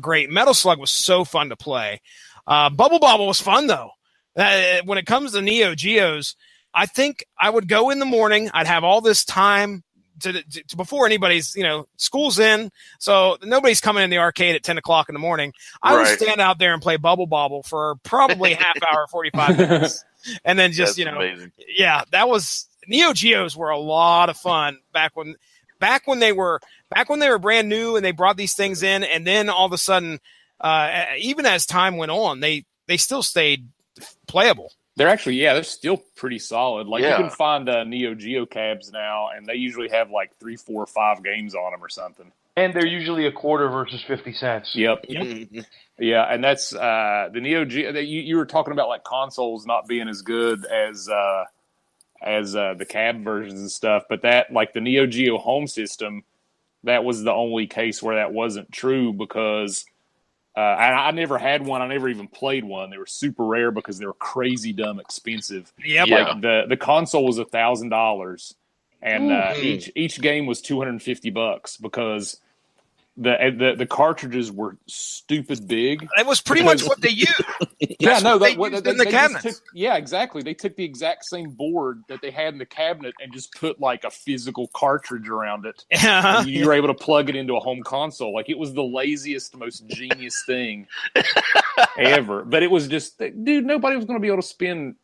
great. Metal Slug was so fun to play. Bubble Bobble was fun though. When it comes to Neo Geos, I think I would go in the morning. I'd have all this time to before anybody's, school's in, so nobody's coming in the arcade at 10 o'clock in the morning. I would stand out there and play Bubble Bobble for probably half hour, 45 minutes, and then just amazing. Yeah, that was Neo Geos were a lot of fun back when they were brand new and they brought these things in, and then all of a sudden, even as time went on, they still stayed playable. They're actually, they're still pretty solid. Like you can find Neo Geo cabs now, and they usually have like 3, 4, 5 games on them or something. And they're usually a quarter versus 50 cents. Yep. Yeah, and that's the Neo Geo. You were talking about like consoles not being as good as the cab versions and stuff, but that like the Neo Geo home system, that was the only case where that wasn't true because. I never had one. I never even played one. They were super rare because they were crazy dumb expensive. Yep. Like the console was $1,000, and each game was $250 because the cartridges were stupid big. That was pretty much what they used. In the cabinet. Exactly. They took the exact same board that they had in the cabinet and just put like a physical cartridge around it. And you were able to plug it into a home console. Like it was the laziest, most genius thing ever. But it was just, dude, nobody was going to be able to spend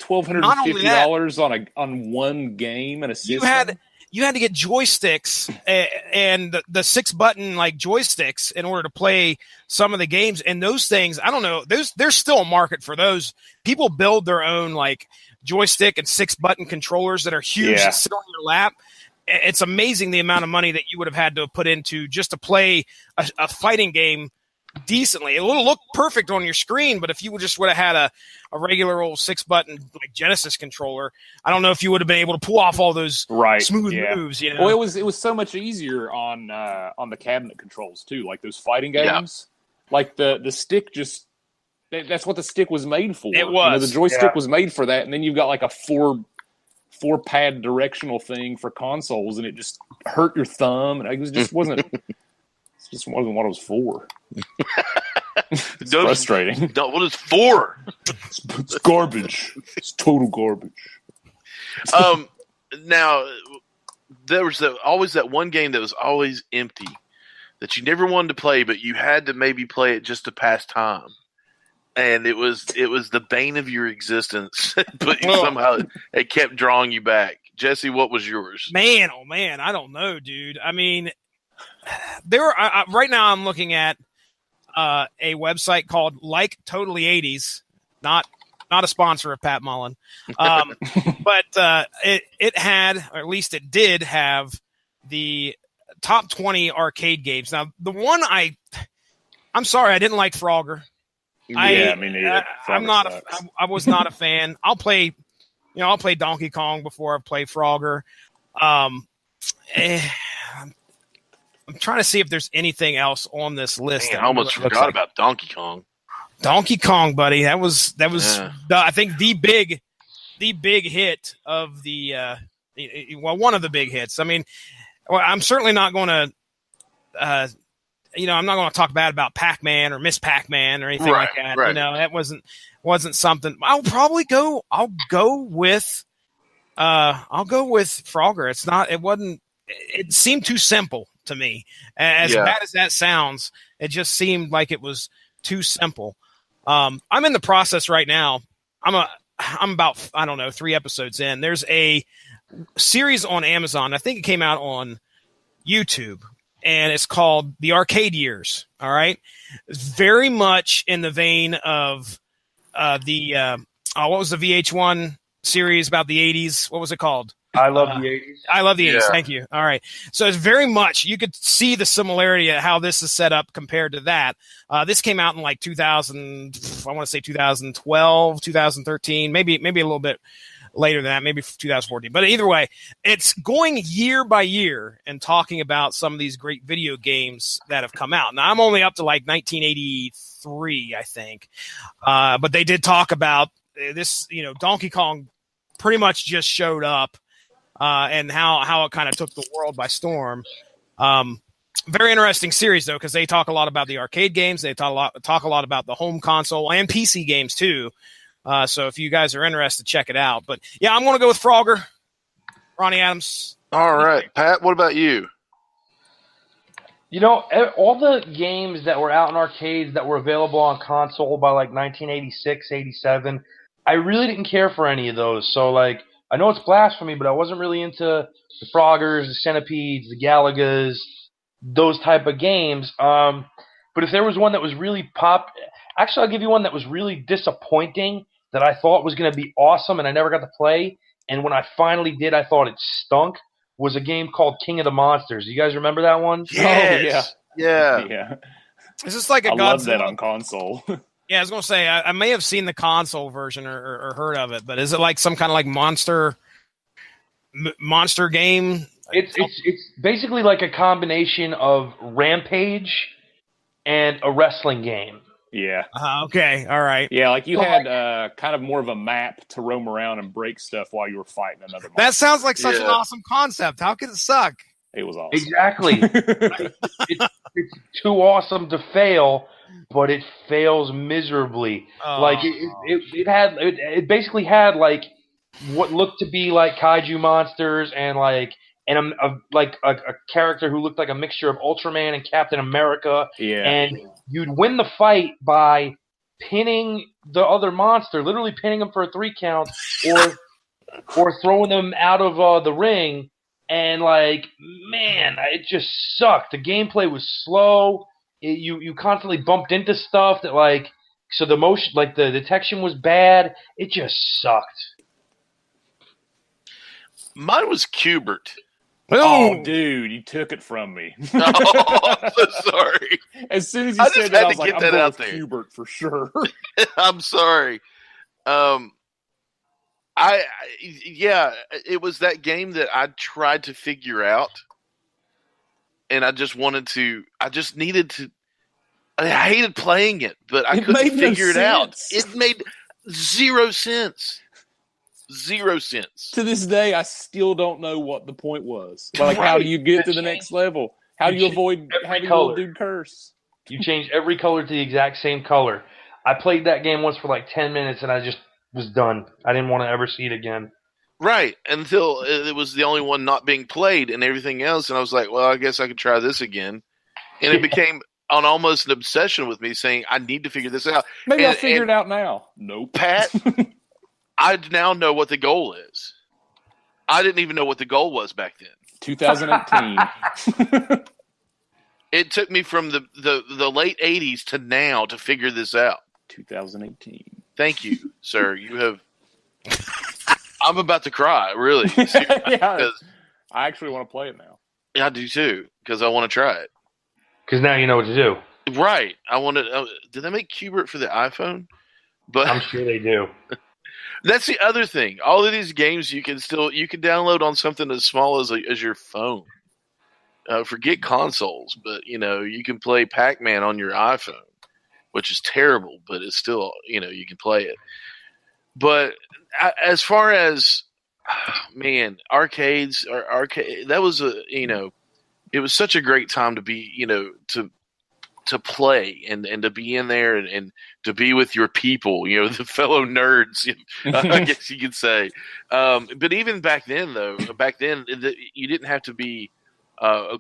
$1,250 on one game and a system. You had to get joysticks and the 6-button like joysticks in order to play some of the games. And those things, I don't know, there's still a market for those. People build their own like joystick and 6-button controllers that are huge that sit on your lap. It's amazing the amount of money that you would have had to put into just to play a fighting game decently. It will look perfect on your screen, but if you just would have had a regular old 6-button like Genesis controller, I don't know if you would have been able to pull off all those smooth moves. Well, it was so much easier on the cabinet controls too, like those fighting games. Like the stick just that's what the stick was made for. It was the joystick was made for that, and then you've got like a four pad directional thing for consoles, and it just hurt your thumb, and it just wasn't. It just wasn't what it was for. It's frustrating. What is for? It's garbage. It's total garbage. Now, there was always that one game that was always empty that you never wanted to play, but you had to maybe play it just to pass time. And it was the bane of your existence, but somehow it kept drawing you back. Jesse, what was yours? Man, oh man, I don't know, dude. I mean, right now I'm looking at a website called Like Totally 80s, not a sponsor of Pat Mullen, but it had, or at least it did have, the top 20 arcade games. Now, the one I'm sorry, I didn't like Frogger. Me neither. I was not a fan. I'll play Donkey Kong before I play Frogger. I'm trying to see if there's anything else on this list. Man, I almost forgot about Donkey Kong. Donkey Kong, buddy. That was I think the big hit of the one of the big hits. I mean, I'm certainly not going to I'm not going to talk bad about Pac-Man or Miss Pac-Man or anything like that. Right. That wasn't something. I'll go with Frogger. It seemed too simple to me. As bad as that sounds, it just seemed like it was too simple. I'm in the process right now. I'm about 3 episodes in. There's a series on Amazon. I think it came out on YouTube, and it's called The Arcade Years. All right. It's very much in the vein of what was the VH1 series about the 80s? What was it called? I love the 80s. I love the 80s. Yeah. Thank you. All right. So it's very much, you could see the similarity of how this is set up compared to that. This came out in like 2000, I want to say 2012, 2013, maybe a little bit later than that, maybe 2014. But either way, it's going year by year and talking about some of these great video games that have come out. Now, I'm only up to like 1983, I think. But they did talk about this, Donkey Kong pretty much just showed up. And how it kind of took the world by storm. Very interesting series though, because they talk a lot about the arcade games. They talk a lot about the home console and PC games too. So if you guys are interested, check it out. But yeah, I'm going to go with Frogger, Ronnie Adams. All right, Pat. What about you? All the games that were out in arcades that were available on console by like 1986, 87, I really didn't care for any of those. So like, I know it's blasphemy, but I wasn't really into the Froggers, the Centipedes, the Galagas, those type of games. But if there was one that was really actually, I'll give you one that was really disappointing that I thought was going to be awesome and I never got to play. And when I finally did, I thought it stunk. Was a game called King of the Monsters. You guys remember that one? Yes. Oh, yeah. Yeah. Is this like a I love that Godzilla? on console. Yeah, I was going to say, I may have seen the console version or heard of it, but is it like some kind of like monster game? It's basically like a combination of Rampage and a wrestling game. Yeah. Okay, all right. Yeah, like you had kind of more of a map to roam around and break stuff while you were fighting another monster. That sounds like such an awesome concept. How could it suck? It was awesome. Exactly. it's too awesome to fail, but it fails miserably. Oh. Like it basically had like what looked to be like kaiju monsters and a character who looked like a mixture of Ultraman and Captain America. Yeah. And you'd win the fight by pinning the other monster, literally pinning them for a 3 count, or throwing them out of the ring. And like, man, it just sucked. The gameplay was slow. You constantly bumped into stuff that like, so the motion, like the detection was bad. It just sucked. Mine was Cubert. Oh, dude, you took it from me. Oh, I'm so sorry. As soon as you said that, I was like, I'm going with Cubert for sure. I'm sorry. It was that game that I tried to figure out, and I just needed to. I hated playing it, but I couldn't figure it out. It made 0 sense. 0 sense. To this day, I still don't know what the point was. Like, how do you get to the next level? How do you avoid having the old dude curse? You change every color to the exact same color. I played that game once for like 10 minutes, and I just was done. I didn't want to ever see it again. Right, until it was the only one not being played and everything else, and I was like, well, I guess I could try this again. And it became almost an obsession with me, saying, I need to figure this out. Maybe I'll figure it out now. Nope. Pat, I now know what the goal is. I didn't even know what the goal was back then. 2018. It took me from the late 80s to now to figure this out. 2018. Thank you, sir. You have... I'm about to cry, really. Yeah, I actually want to play it now. I do too, because I want to try it. Because now you know what to do. Right. I want to... did they make Qbert for the iPhone? But I'm sure they do. That's the other thing. All of these games you can download on something as small as your phone. Forget consoles, but you can play Pac-Man on your iPhone, which is terrible, but it's still you can play it. But as far as arcades, that was it was such a great time to be to play and to be in there and to be with your people, the fellow nerds, I guess you could say. But even back then, you didn't have to be, I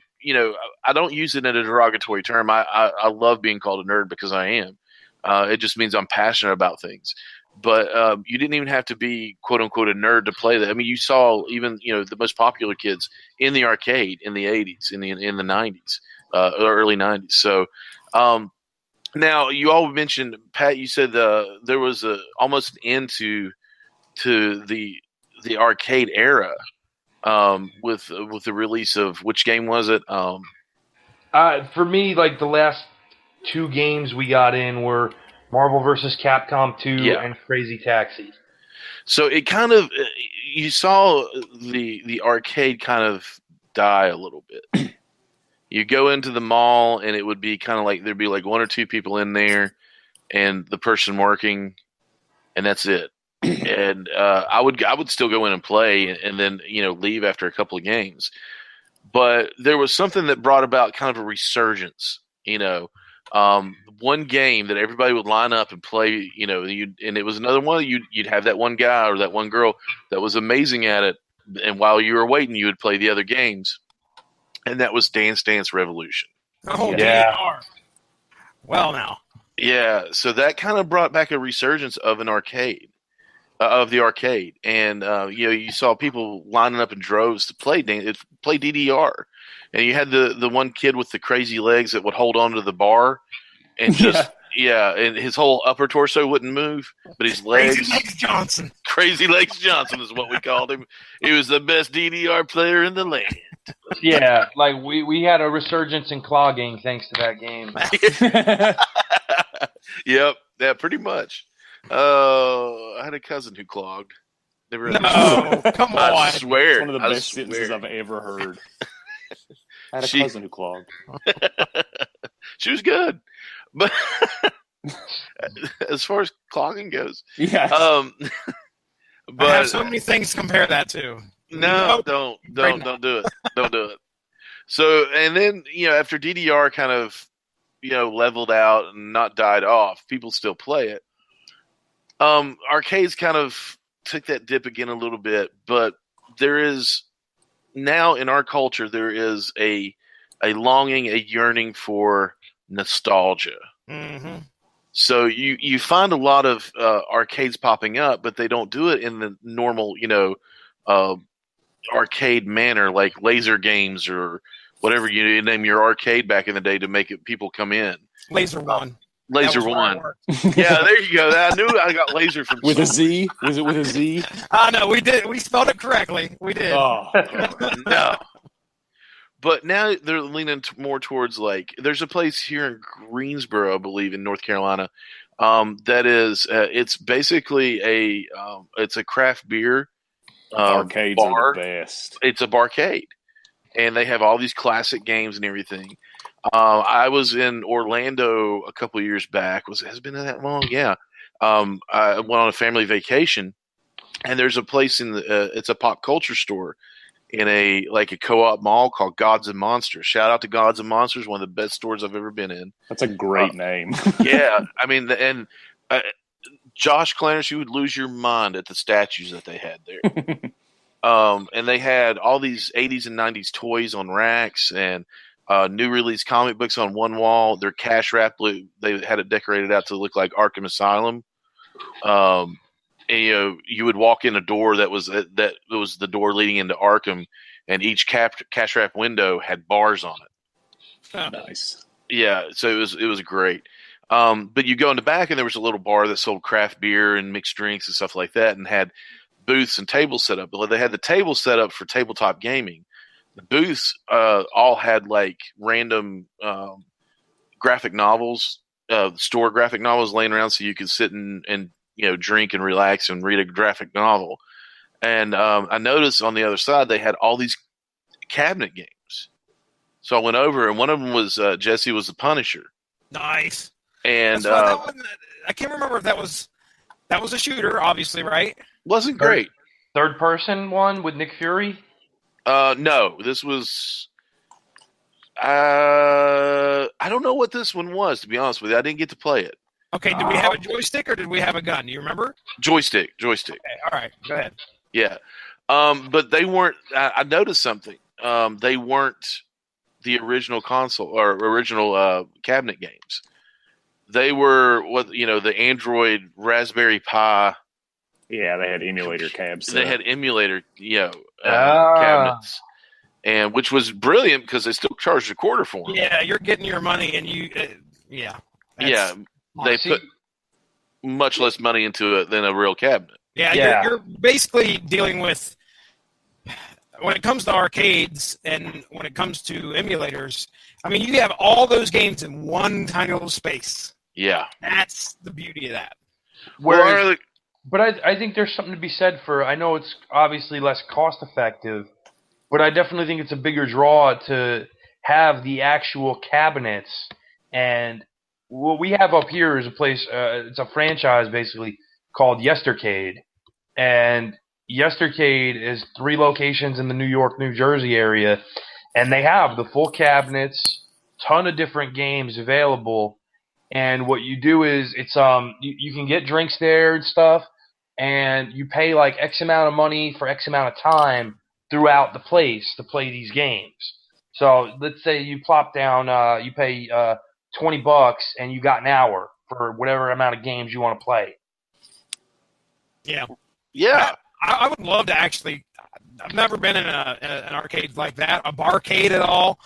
don't use it in a derogatory term. I love being called a nerd because I am. It just means I'm passionate about things. But you didn't even have to be, quote unquote, a nerd to play that. I mean, you saw even the most popular kids in the arcade in the 80s, in the 90s. early 90s. So now you all mentioned, Pat, you said there was almost an end to the arcade era with the release of, which game was it? For me, like the last 2 games we got in were Marvel vs. Capcom 2 and Crazy Taxi. So it kind of, you saw the arcade kind of die a little bit. You go into the mall and it would be kind of like there'd be like 1 or 2 people in there and the person working, and that's it. And I would still go in and play and then leave after a couple of games. But there was something that brought about kind of a resurgence. One game that everybody would line up and play. And it was another one. You'd have that one guy or that one girl that was amazing at it, and while you were waiting, you would play the other games. And that was Dance Dance Revolution. Oh, yeah. DDR. Well, now. Yeah, so that kind of brought back a resurgence of an arcade, of the arcade. And, you saw people lining up in droves to play DDR. And you had the one kid with the crazy legs that would hold on to the bar and just, and his whole upper torso wouldn't move, but his legs. Crazy Legs Johnson. Crazy Legs Johnson is what we called him. He was the best DDR player in the land. Yeah, like we had a resurgence in clogging thanks to that game. Yep, yeah, pretty much. I had a cousin who clogged. Never. No, come on. I swear, it's one of the best sentences I've ever heard. I had a cousin who clogged. She was good, but as far as clogging goes, yeah. But I have so many things to compare that to. No, don't do it. Don't do it. So, and then, after DDR kind of, leveled out and not died off, people still play it. Arcades kind of took that dip again a little bit, but there is now in our culture, there is a longing, a yearning for nostalgia. Mm-hmm. So you find a lot of arcades popping up, but they don't do it in the normal, arcade manner, like laser games or whatever you name your arcade back in the day to make people come in. Laser One. Laser One. Yeah, there you go. I knew I got laser from with a Z. Was it with a Z? No, we did. We spelled it correctly. We did. Oh no. But now they're leaning more towards there's a place here in Greensboro, I believe, in North Carolina, that is it's basically it's a craft beer. Arcades bar. Are the best. It's a barcade, and they have all these classic games and everything. I was in Orlando a couple of years back. Has it been that long? Yeah. I went on a family vacation, and there's a place it's a pop culture store in a co-op mall called Gods and Monsters. Shout out to Gods and Monsters, one of the best stores I've ever been in. That's a great name. Yeah, I mean, and Josh Clarence, you would lose your mind at the statues that they had there. And they had all these 80s and 90s toys on racks and new release comic books on one wall. Their cash wrap, they had it decorated out to look like Arkham Asylum. And, you would walk in a door that was the door leading into Arkham, and each cash wrap window had bars on it. Oh, nice. Yeah, so it was great. But you go in the back, and there was a little bar that sold craft beer and mixed drinks and stuff like that, and had booths and tables set up. But they had the tables set up for tabletop gaming. The booths all had random graphic novels, store graphic novels laying around, so you could sit and drink and relax and read a graphic novel. And I noticed on the other side they had all these cabinet games. So I went over, and one of them was Jesse was the Punisher. Nice. And I can't remember if that was a shooter, obviously, right? Wasn't great. Third person one with Nick Fury? No, this was. I don't know what this one was, to be honest with you. I didn't get to play it. Okay, did we have a joystick or did we have a gun? Do you remember? Joystick. Okay, all right, go ahead. Yeah. But they weren't. I noticed something. They weren't the original console or original cabinet games. They were the Android Raspberry Pi. Yeah, they had emulator cabs. They had emulator, cabinets, and which was brilliant because they still charged a quarter for them. Yeah, you're getting your money, and They put much less money into it than a real cabinet. Yeah, you're basically dealing with, when it comes to arcades and when it comes to emulators, I mean, you have all those games in one tiny little space. Yeah. That's the beauty of that. But I think there's something to be said for, I know it's obviously less cost effective, but I definitely think it's a bigger draw to have the actual cabinets. And what we have up here is a place, it's a franchise basically called Yestercade. And Yestercade is 3 locations in the New York, New Jersey area. And they have the full cabinets, ton of different games available. And what you do is it's you can get drinks there and stuff, and you pay like X amount of money for X amount of time throughout the place to play these games. So let's say you plop down, you pay $20 and you got an hour for whatever amount of games you want to play. Yeah. Yeah. I would love to actually. I've never been in an arcade like that, a barcade at all.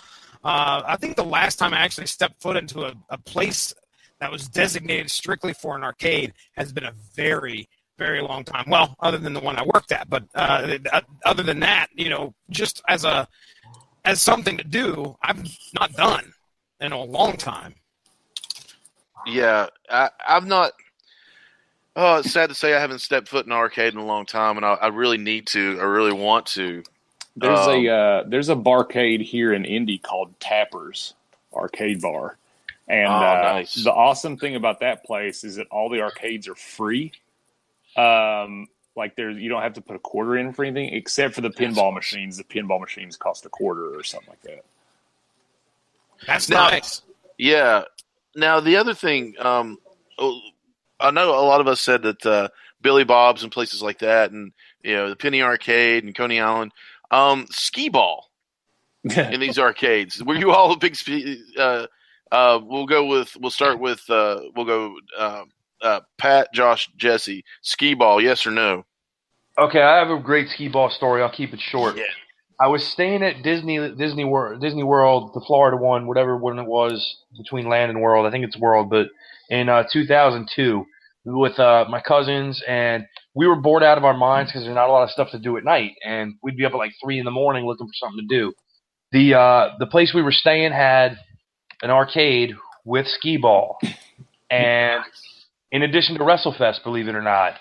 I think the last time I actually stepped foot into a place that was designated strictly for an arcade has been a very, very long time. Well, other than the one I worked at, but other than that, just as something to do, I've not done in a long time. Yeah, I've not. Oh, it's sad to say I haven't stepped foot in an arcade in a long time, and I really need to. I really want to. There's a barcade here in Indy called Tappers Arcade Bar, and nice. The awesome thing about that place is that all the arcades are free. You don't have to put a quarter in for anything except for the pinball machines. The pinball machines cost a quarter or something like that. That's nice. Yeah. Now the other thing, I know a lot of us said that Billy Bob's and places like that, and the Penny Arcade and Coney Island, skee ball in these arcades. Were you all a big? We'll start with Pat, Josh, Jesse. Skee ball, yes or no? Okay, I have a great skee ball story. I'll keep it short. Yeah. I was staying at Disney World, the Florida one, whatever one it was between Land and World. I think it's World, but in 2002 with my cousins, and we were bored out of our minds because there's not a lot of stuff to do at night, and we'd be up at like 3 a.m. looking for something to do. The place we were staying had an arcade with skee ball, and in addition to WrestleFest, believe it or not.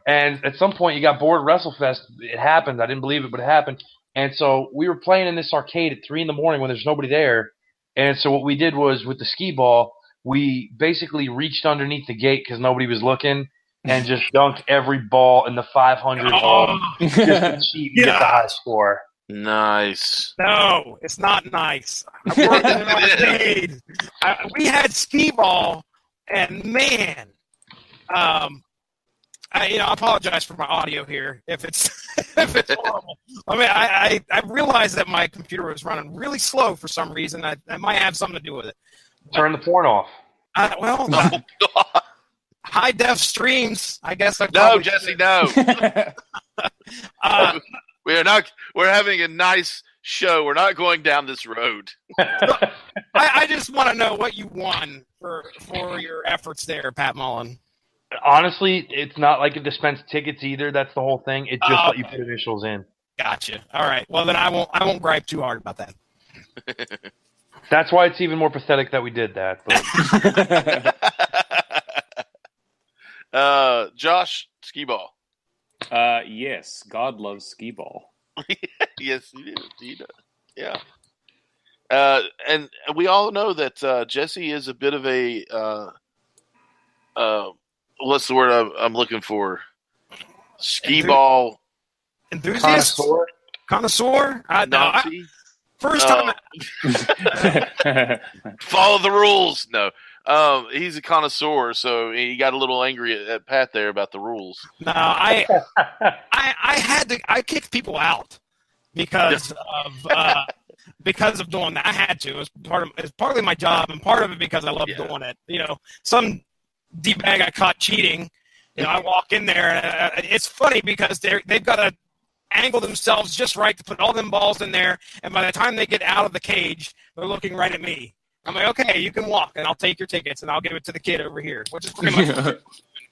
And at some point you got bored of WrestleFest. It happened. I didn't believe it, but it happened. And so we were playing in this arcade at 3 a.m. when there's nobody there. And so what we did was, with the skee ball, we basically reached underneath the gate because nobody was looking and just dunked every ball in the 500 hole just to cheat and get the high score. Nice. No, it's not nice. I worked in an arcade. We had skee ball, and man, I apologize for my audio here if it's horrible. I mean, I realized that my computer was running really slow for some reason. That might have something to do with it. Turn the porn off. High def streams. I guess I no, Jesse, no. We're having a nice show. We're not going down this road. I just want to know what you won for your efforts there, Pat Mullen. Honestly, it's not like it dispensed tickets either. That's the whole thing. It just let you put initials in. Gotcha. All right. Well, then I won't gripe too hard about that. That's why it's even more pathetic that we did that. But. Josh, skee ball. Yes, God loves skee ball. Yes, he does. Yeah. And we all know that Jesse is a bit of a what's the word I'm looking for? Skee ball enthusiast, connoisseur. First time. Follow the rules. No, he's a connoisseur, so he got a little angry at Pat there about the rules. No, I had to. I kicked people out because of doing that. I had to. It's partly my job, and part of it because I love doing it. Some D-bag I caught cheating. I walk in there. And, it's funny because they've got a angle themselves just right to put all them balls in there. And by the time they get out of the cage, they're looking right at me. I'm like, okay, you can walk, and I'll take your tickets, and I'll give it to the kid over here, which is pretty much what in the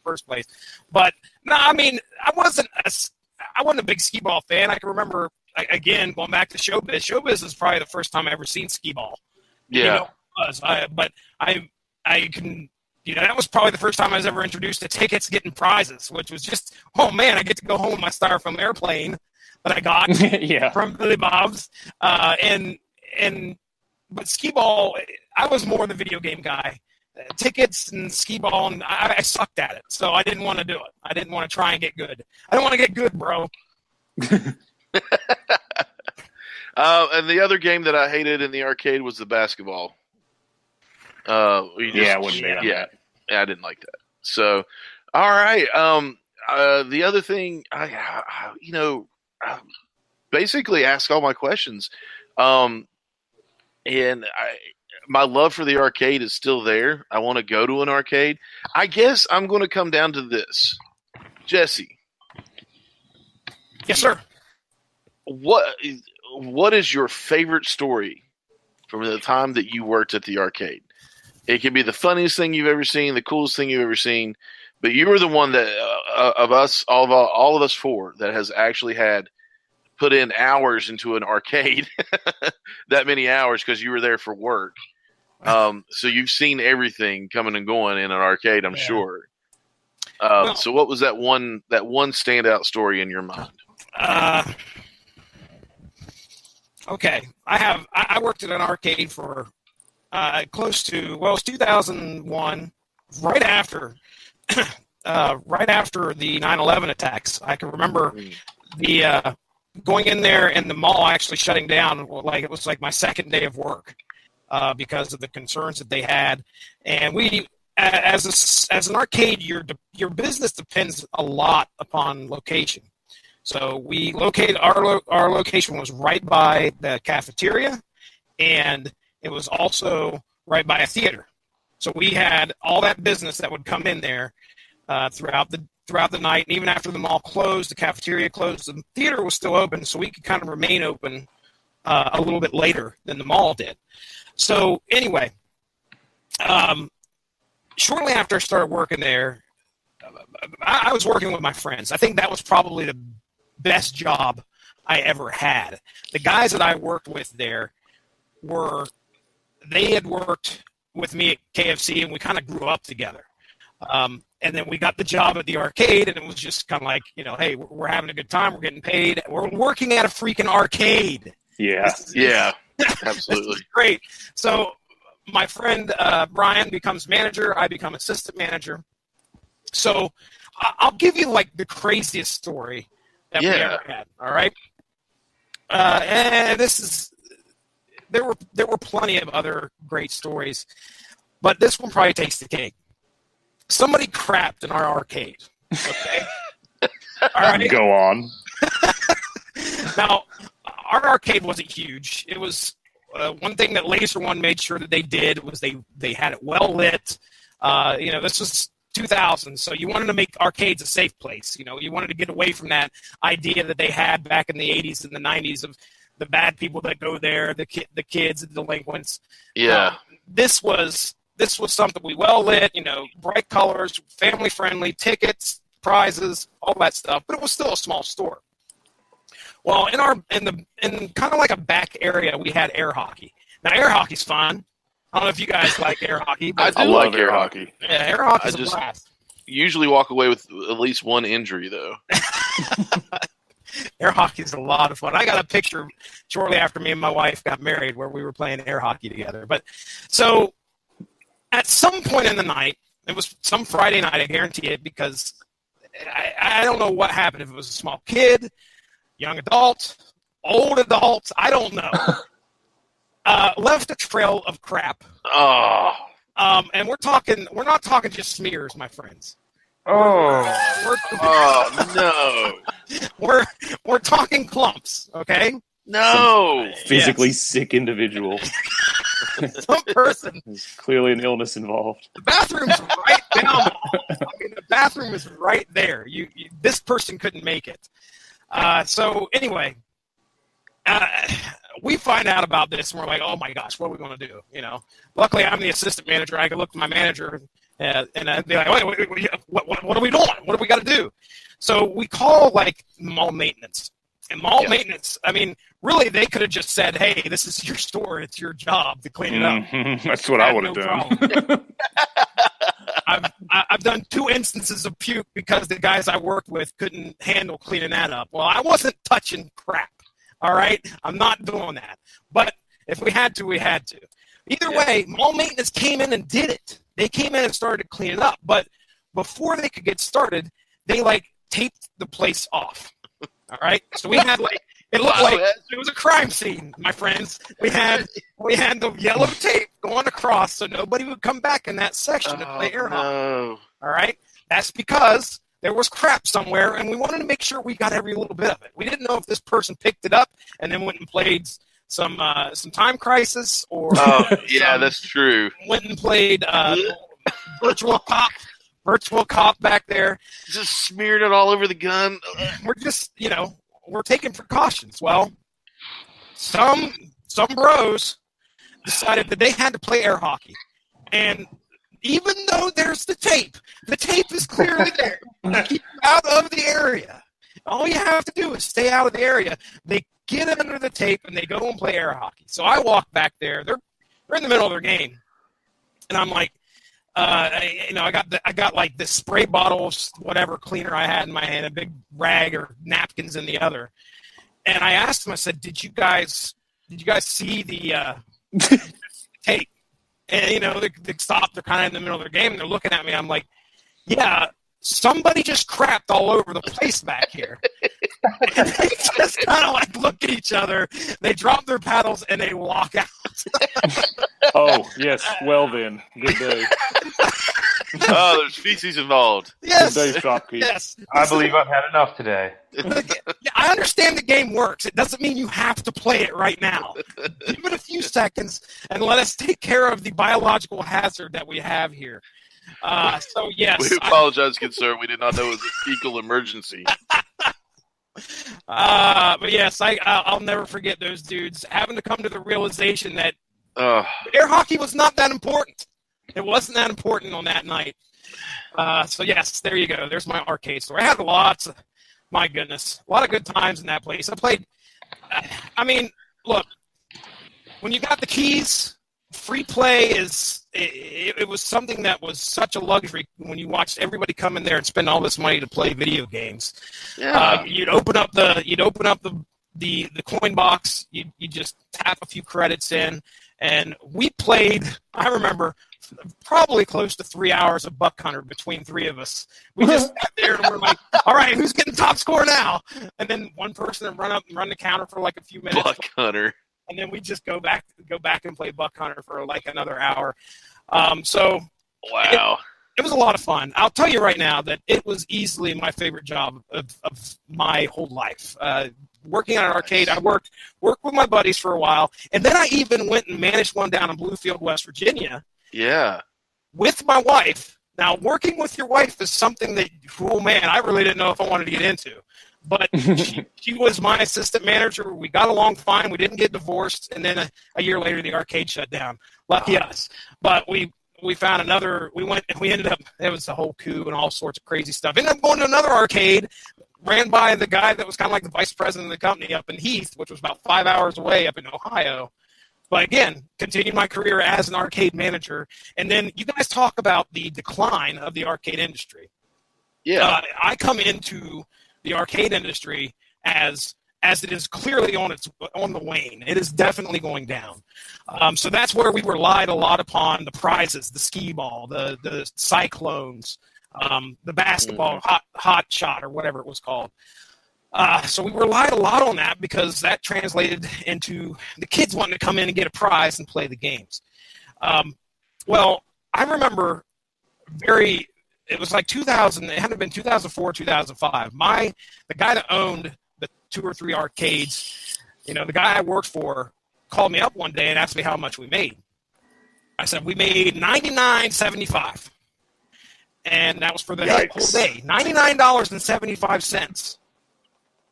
first place. But no, I mean, I wasn't a big skee ball fan. I can remember, again, going back to showbiz. Showbiz is probably the first time I ever seen skee ball. Yeah. But I can, that was probably the first time I was ever introduced to tickets getting prizes, which was just, oh man, I get to go home with my styrofoam airplane that I got from Billy Bob's. But skee ball, I was more the video game guy. Tickets and skee ball, and I sucked at it, so I didn't want to do it. I didn't want to try and get good. I don't want to get good, bro. And the other game that I hated in the arcade was the basketball. I wouldn't be on that. Yeah, I didn't like that. So, all right. The other thing, I basically ask all my questions. And my love for the arcade is still there. I want to go to an arcade. I guess I'm going to come down to this. Jesse. Yes, sir. What is your favorite story from the time that you worked at the arcade? It can be the funniest thing you've ever seen, the coolest thing you've ever seen, but you were the one that of us, all of us four, that has actually had put in hours into an arcade, that many hours because you were there for work. So you've seen everything coming and going in an arcade, I'm sure. So what was that one standout story in your mind? Okay. I worked at an arcade for close to, it was 2001, right after the 9/11 attacks. I can remember the going in there and the mall actually shutting down. Like, it was like my second day of work because of the concerns that they had. And we, as an arcade, your business depends a lot upon location. So we located our location was right by the cafeteria, and it was also right by a theater. So we had all that business that would come in there throughout the night, and even after the mall closed, the cafeteria closed, the theater was still open, so we could kind of remain open a little bit later than the mall did. So anyway, shortly after I started working there, I was working with my friends. I think that was probably the best job I ever had. The guys that I worked with there they had worked with me at KFC, and we kind of grew up together. And then we got the job at the arcade, and it was just kind of like, hey, we're having a good time. We're getting paid. We're working at a freaking arcade. Yeah. Absolutely. Great. So my friend Brian becomes manager. I become assistant manager. So I'll give you like the craziest story that we ever had. All right. And there were plenty of other great stories, but this one probably takes the cake. Somebody crapped in our arcade. Okay. All right. Go on. Now, our arcade wasn't huge. It was one thing that Laser One made sure that they did was they had it well lit. This was 2000, so you wanted to make arcades a safe place. You wanted to get away from that idea that they had back in the 80s and the 90s of the bad people that go there, the kids, the delinquents. Yeah. This was something we well lit, bright colors, family friendly, tickets, prizes, all that stuff. But it was still a small store. Well, in kind of like a back area, we had air hockey. Now, air hockey's fun. I don't know if you guys like air hockey. But I do like air hockey. Yeah, air hockey's a blast. Usually walk away with at least one injury, though. Air hockey is a lot of fun. I got a picture shortly after me and my wife got married where we were playing air hockey together. But so at some point in the night, it was some Friday night, I guarantee it, because I don't know what happened. If it was a small kid, young adult, old adult, I don't know. Left a trail of crap. Oh. And we're not talking just smears, my friends. Oh. No. We're talking clumps, okay? No. Physically sick individual. Some person. There's clearly an illness involved. The bathroom's right down. The bathroom is right there. This person couldn't make it. So anyway, we find out about this, and we're like, oh my gosh, what are we going to do? Luckily, I'm the assistant manager. I can look at my manager and I'd be like, wait, what are we doing? What do we got to do? So we call like mall maintenance. And mall maintenance, I mean, really, they could have just said, hey, this is your store. It's your job to clean it up. That's what I would have done. I've done 2 instances of puke because the guys I worked with couldn't handle cleaning that up. Well, I wasn't touching crap. All right? I'm not doing that. But if we had to, we had to. Either way, mall maintenance came in and did it. They came in and started cleaning up. But before they could get started, they, taped the place off. All right? So we had, it looked like it was a crime scene, my friends. We had the yellow tape going across so nobody would come back in that section to play air hockey. All right? That's because there was crap somewhere, and we wanted to make sure we got every little bit of it. We didn't know if this person picked it up and then went and played some Time Crisis or that's true. Went and played Virtual Cop back there. Just smeared it all over the gun. We're just, we're taking precautions. Well, some bros decided that they had to play air hockey. And even though there's the tape is clearly there. Keep out of the area. All you have to do is stay out of the area. They get under the tape and they go and play air hockey. So I walk back there. They're in the middle of their game. And I'm like, I got like this spray bottle of whatever cleaner I had in my hand, a big rag or napkins in the other. And I asked them, I said, did you guys see the tape? And, they stopped. They're kind of in the middle of their game, and they're looking at me. I'm like, yeah, somebody just crapped all over the place back here. And they just kind of look at each other. They drop their paddles, and they walk out. Oh, yes. Well, then. Good day. Oh, there's feces involved. Yes. Good day, shopkeep. Yes. I believe I've had enough today. I understand the game works. It doesn't mean you have to play it right now. Give it a few seconds and let us take care of the biological hazard that we have here. So, yes. We apologize, good sir. We did not know it was a fecal emergency. But yes, I'll never forget those dudes having to come to the realization that air hockey was not that important. It wasn't that important on that night. So yes, there you go. There's my arcade store. I had my goodness, a lot of good times in that place. I played. Look, when you got the keys, free play it was something that was such a luxury when you watched everybody come in there and spend all this money to play video games. Yeah. You'd open up the coin box. You just tap a few credits in, and we played. I remember probably close to 3 hours of Buck Hunter between 3 of us. We just sat there and we're like, all right, who's getting top score now? And then one person would run up and run the counter for like a few minutes. Buck Hunter. And then we just go back and play Buck Hunter for like another hour. So wow. It was a lot of fun. I'll tell you right now that it was easily my favorite job of my whole life. Working at an arcade, I worked with my buddies for a while, and then I even went and managed one down in Bluefield, West Virginia. Yeah. With my wife. Now, working with your wife is something that, oh man, I really didn't know if I wanted to get into. But she was my assistant manager. We got along fine. We didn't get divorced. And then a year later, the arcade shut down. Lucky us. But we found another. We ended up, it was a whole coup and all sorts of crazy stuff. Ended up going to another arcade. Ran by the guy that was kind of like the vice president of the company up in Heath, which was about 5 hours away up in Ohio. But again, continued my career as an arcade manager. And then you guys talk about the decline of the arcade industry. Yeah. I come into the arcade industry as it is clearly on the wane. It is definitely going down. So that's where we relied a lot upon the prizes, the skee ball, the cyclones, the basketball, hot shot, or whatever it was called. So we relied a lot on that because that translated into the kids wanting to come in and get a prize and play the games. Well, I remember it was like 2000, it had to have been 2004, 2005. The guy that owned the 2 or 3 arcades, the guy I worked for called me up one day and asked me how much we made. I said, we made $99.75. And that was for the whole day. $99.75.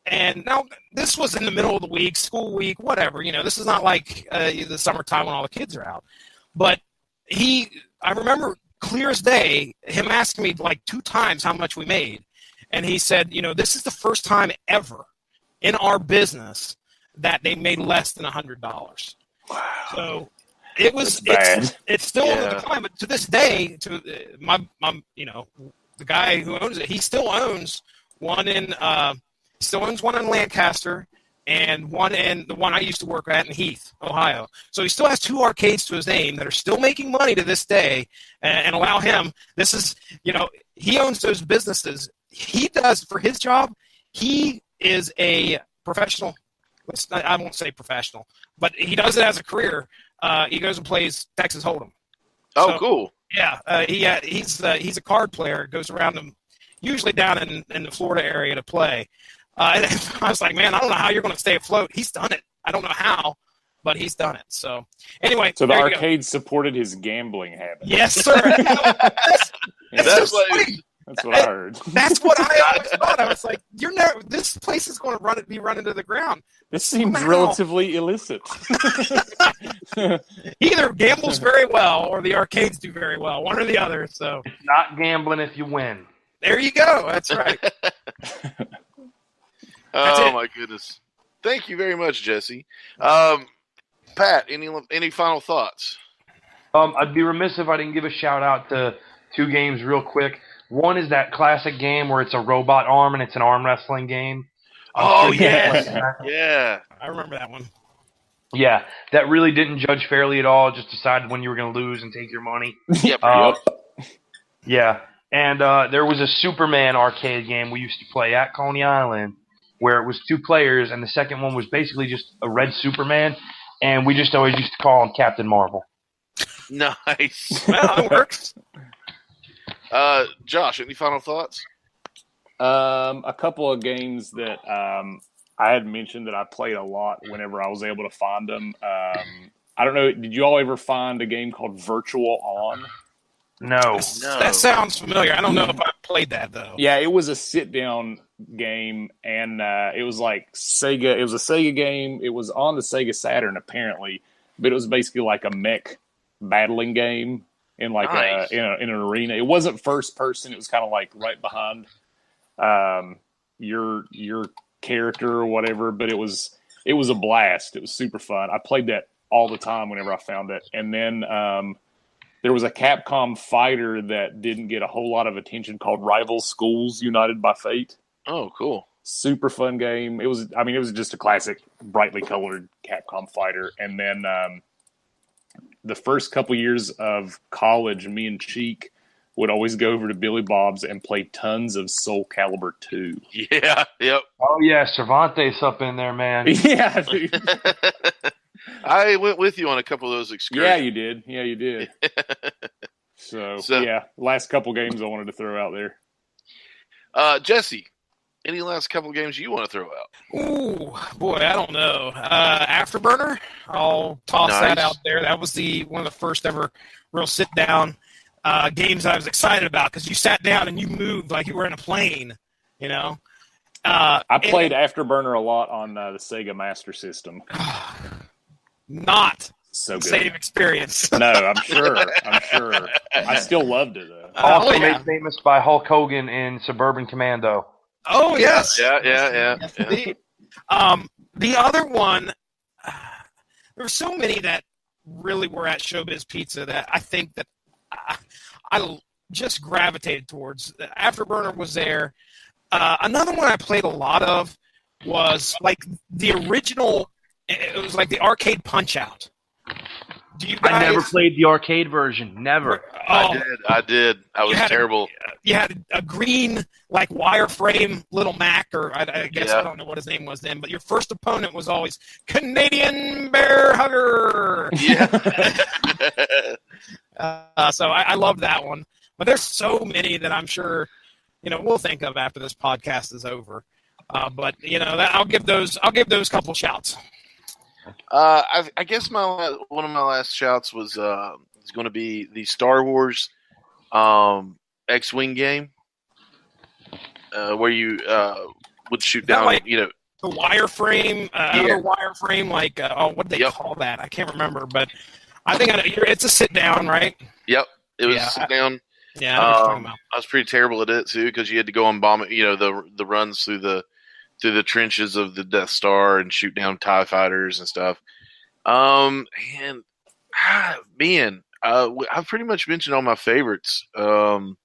And now this was in the middle of the week, school week, whatever. This is not like the summertime when all the kids are out. But I remember clear as day, him asking me like 2 times how much we made. And he said, this is the first time ever in our business that they made less than $100. Wow. So it was bad. It's still on the decline, but to this day, to my the guy who owns it, he still owns one in Lancaster and one in the one I used to work at in Heath, Ohio. So he still has 2 arcades to his name that are still making money to this day, and allow him. This is he owns those businesses. He does for his job. He is a professional. I won't say professional, but he does it as a career. He goes and plays Texas Hold'em. Oh, cool. Yeah, he's a card player. Goes around them, usually down in the Florida area to play. And I was like, man, I don't know how you're going to stay afloat. He's done it. I don't know how, but he's done it. So anyway, so the arcade supported his gambling habit. Yes, sir. That's what I heard. That's what I always thought. I was like, this place is going to be run into the ground. This seems relatively illicit. Either gambles very well or the arcades do very well, one or the other. So it's not gambling if you win. There you go. That's right. Oh my goodness! Thank you very much, Jesse. Pat, any final thoughts? I'd be remiss if I didn't give a shout out to 2 games real quick. One is that classic game where it's a robot arm and it's an arm wrestling game. Yeah. I remember that one. Yeah, that really didn't judge fairly at all. Just decided when you were going to lose and take your money. Yep. Yeah, and there was a Superman arcade game we used to play at Coney Island where it was 2 players, and the second one was basically just a red Superman, and we just always used to call him Captain Marvel. Nice. Well, it works. Josh, any final thoughts? A couple of games that I had mentioned that I played a lot whenever I was able to find them. I don't know. Did you all ever find a game called Virtual On? No. That sounds familiar. I don't know if I played that, though. Yeah, it was a sit-down game, and it was like Sega. It was a Sega game. It was on the Sega Saturn, apparently, but it was basically like a mech battling game in like in an arena. It wasn't first person. It was kind of like right behind your character or whatever. But it was a blast. It was super fun. I played that all the time whenever I found it. And then there was a Capcom fighter that didn't get a whole lot of attention called Rival Schools United by Fate. Oh, cool. Super fun game. It was just a classic, brightly colored Capcom fighter. And then the first couple years of college, me and Cheek would always go over to Billy Bob's and play tons of Soul Calibur 2. Yeah, yep. Oh, yeah, Cervantes up in there, man. Yeah, dude. I went with you on a couple of those excursions. Yeah, you did. So yeah, last couple games I wanted to throw out there. Jesse, any last couple of games you want to throw out? Ooh, boy, I don't know. Afterburner, I'll toss that out there. That was one of the first ever real sit-down games I was excited about because you sat down and you moved like you were in a plane, I played Afterburner a lot on the Sega Master System. Not so good. Same experience. No, I'm sure. I still loved it, though. Also made famous by Hulk Hogan in Suburban Commando. Oh, yes. Yeah. Yes, the other one, there were so many that really were at Showbiz Pizza that I think that I just gravitated towards. Afterburner was there. Another one I played a lot of was like the original. It was like the arcade Punch-Out. I never played the arcade version. Never. I did. I was terrible. You had a green, like, wireframe little Mac, or I guess I don't know what his name was then, but your first opponent was always Canadian Bear Hugger. Yeah. So I love that one. But there's so many that I'm sure, we'll think of after this podcast is over. But I'll give those couple shouts. I guess one of my last shouts was going to be the Star Wars X-Wing game, where you would shoot that down, like you know. the wireframe, other wireframe, like what do they call that? I can't remember, but I think it's a sit down, right? Yep, it was sit down. Yeah, I know what you're talking about. I was pretty terrible at it too because you had to go and bomb it. You know, the runs through the trenches of the Death Star and shoot down TIE fighters and stuff. And man, I've pretty much mentioned all my favorites. The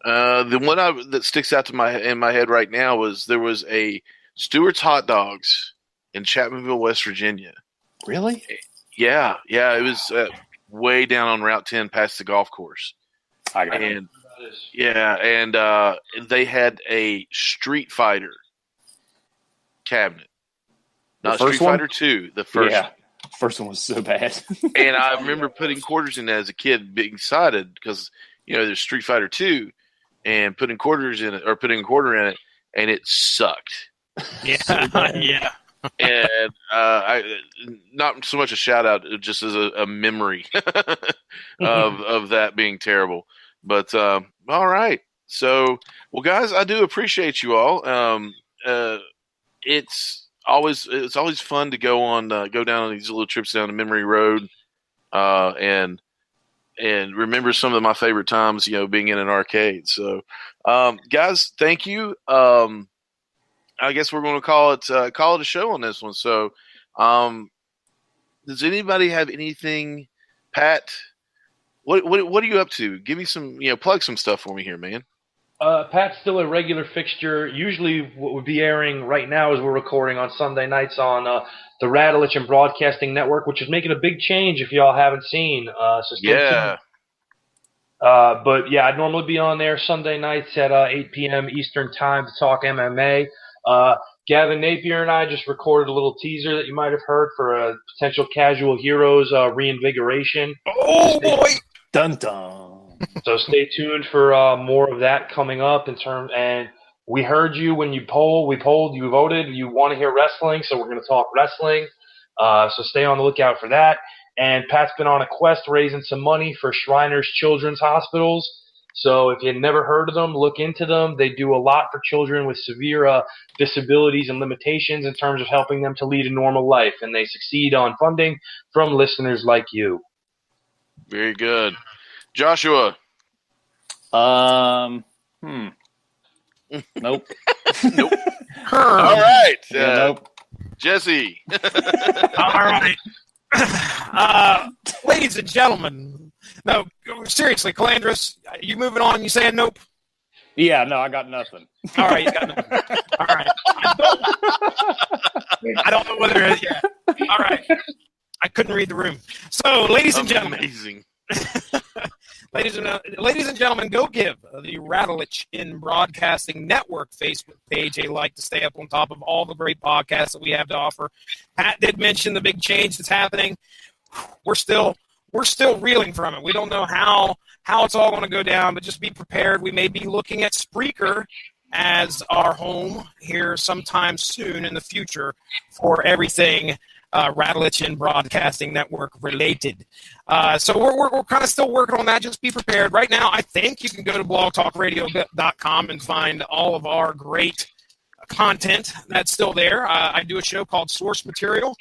one that sticks out in my head right now was there was a Stewart's Hot Dogs in Chapmanville, West Virginia. Really? Yeah. It was way down on Route 10 past the golf course. And they had a Street Fighter cabinet. Not Street Fighter 2, the first one. First one was so bad. And I remember putting quarters in it as a kid, being excited because, you know, there's Street Fighter 2 and putting quarters in it or putting a quarter in it, and it sucked. Yeah. Yeah. And I not so much a shout out, just as a memory of that being terrible. But all right, so well, guys, I do appreciate you all. It's always fun to go down on these little trips down the memory road, and remember some of my favorite times, you know, being in an arcade. So, guys, thank you. I guess we're going to call it a show on this one. So, does anybody have anything, Pat? What are you up to? Give me some, you know, plug some stuff for me here, man. Pat's still a regular fixture. Usually what would be airing right now as we're recording on Sunday nights on the Radulich and Broadcasting Network, which is making a big change if y'all haven't seen. So stay tuned. But yeah, I'd normally be on there Sunday nights at 8 p.m. Eastern Time to talk MMA. Gavin Napier and I just recorded a little teaser that you might have heard for a potential Casual Heroes reinvigoration. Oh, boy! Dun dun. So stay tuned for more of that coming up and we heard you when you polled. We polled, you voted, you want to hear wrestling, so we're going to talk wrestling. So stay on the lookout for that. And Pat's been on a quest raising some money for Shriners Children's Hospitals. So if you've never heard of them, look into them. They do a lot for children with severe disabilities and limitations in terms of helping them to lead a normal life. And they succeed on funding from listeners like you. Very good. Joshua. Nope. Nope. All right. Nope. Jesse. All right. Ladies and gentlemen, no, seriously, Calandris, you moving on? You saying nope? Yeah, no, I got nothing. All right, you got nothing. All right. I don't know whether it is yet. All right. I couldn't read the room. So, ladies and gentlemen. Amazing. Ladies and gentlemen, go give the Radulich in Broadcasting Network Facebook page a like to stay up on top of all the great podcasts that we have to offer. Pat did mention the big change that's happening. We're still reeling from it. We don't know how it's all going to go down, but just be prepared. We may be looking at Spreaker as our home here sometime soon in the future for everything Radulich and Broadcasting Network related. So we're kind of still working on that. Just be prepared. Right now, I think you can go to blogtalkradio.com and find all of our great content that's still there. I do a show called Source Material,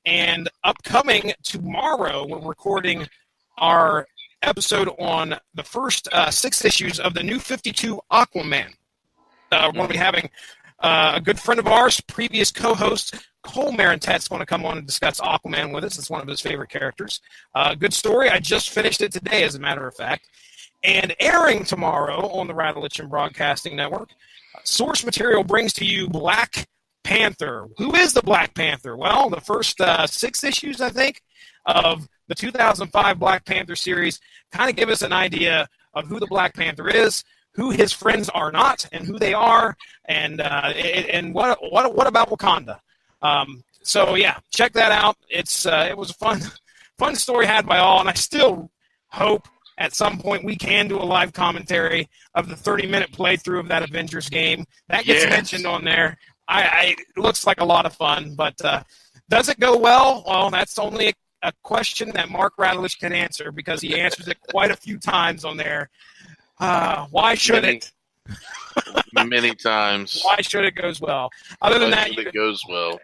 and upcoming tomorrow, we're recording our episode on the first 6 issues of the new 52 Aquaman. We're going to be having a good friend of ours, previous co-host, Cole Marentet's going to come on and discuss Aquaman with us. It's one of his favorite characters. Good story. I just finished it today, as a matter of fact. And airing tomorrow on the Radulich and Broadcasting Network, Source Material brings to you Black Panther. Who is the Black Panther? Well, the first 6 issues, I think, of the 2005 Black Panther series kind of give us an idea of who the Black Panther is, who his friends are not, and who they are, and what about Wakanda? So yeah, check that out. It was a fun story had by all, and I still hope at some point we can do a live commentary of the 30-minute playthrough of that Avengers game. That gets mentioned on there. It looks like a lot of fun, but does it go well? Well, that's only a question that Mark Radulich can answer because he answers it quite a few times on there. Why should it? Many times. Why should it goes well? Other than that, it goes well.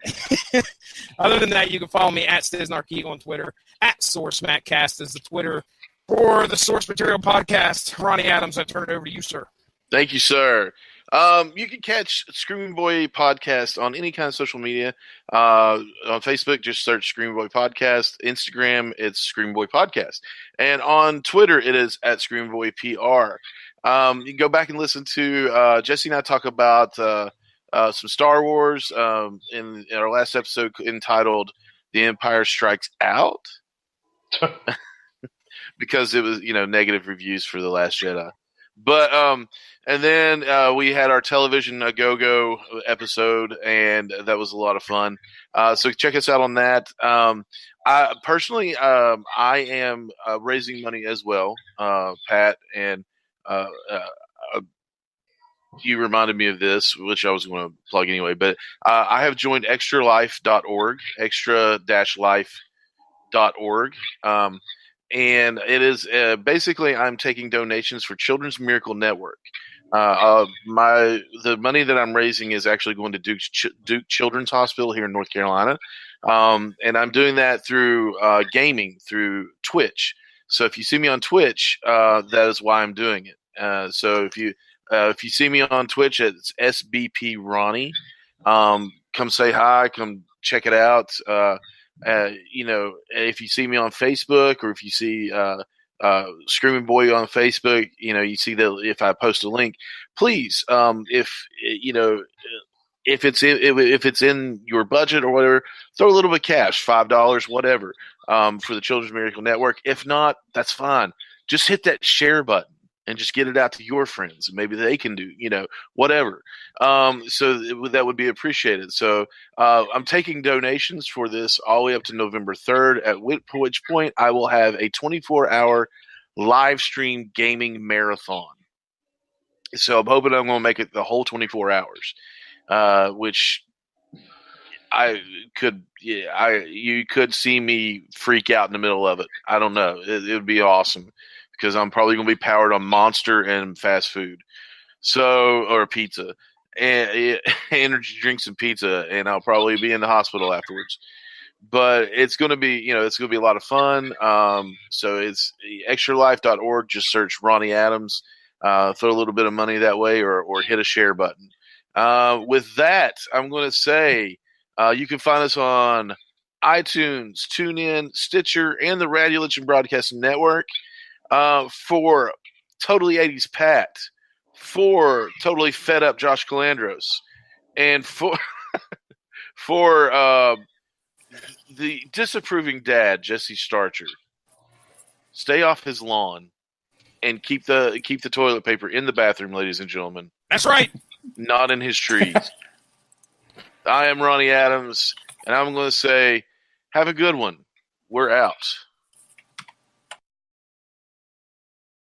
Other than that, you can follow me at Stiznarkey on Twitter. At SourceMattCast is the Twitter for the Source Material Podcast. Ronnie Adams, I turn it over to you, sir. Thank you, sir. You can catch Screaming Boy Podcast on any kind of social media. On Facebook, just search Screaming Boy Podcast. Instagram, it's Screaming Boy Podcast. And on Twitter, it is at Screaming Boy PR. You can go back and listen to Jesse and I talk about some Star Wars in our last episode entitled The Empire Strikes Out. Because it was, negative reviews for The Last Jedi. But and then we had our television go-go episode, and that was a lot of fun. So check us out on that. I personally, I am raising money as well, Pat, and you reminded me of this, which I was going to plug anyway. But I have joined extralife.org, extra-life.org. And it is basically I'm taking donations for Children's Miracle Network. The money that I'm raising is actually going to Duke Children's Hospital here in North Carolina, and I'm doing that through gaming through Twitch. So if you see me on Twitch, that is why I'm doing it. So if you see me on Twitch, it's SBP Ronnie. Come say hi. Come check it out. If you see me on Facebook or if you see Screaming Boy on Facebook, you see that if I post a link, please, if it's in your budget or whatever, throw a little bit of cash, $5, whatever, for the Children's Miracle Network. If not, that's fine. Just hit that share button and just get it out to your friends. Maybe they can do, whatever. So that would be appreciated. So I'm taking donations for this all the way up to November 3rd, at which point I will have a 24-hour live stream gaming marathon. So I'm hoping I'm going to make it the whole 24 hours, which you could see me freak out in the middle of it. I don't know. It would be awesome because I'm probably going to be powered on Monster and fast food. Or pizza and energy drinks and pizza, and I'll probably be in the hospital afterwards. But it's going to be, it's going to be a lot of fun. So it's extralife.org. Just search Ronnie Adams, throw a little bit of money that way, or hit a share button. With that, I'm going to say you can find us on iTunes, TuneIn, Stitcher, and the Radiolichen Broadcasting Network. For Totally 80s Pat, for Totally Fed Up Josh Calandros, and for the disapproving dad Jesse Starcher. Stay off his lawn and keep the toilet paper in the bathroom, ladies and gentlemen. That's right. Not in his trees. I am Ronnie Adams, and I'm going to say, have a good one. We're out.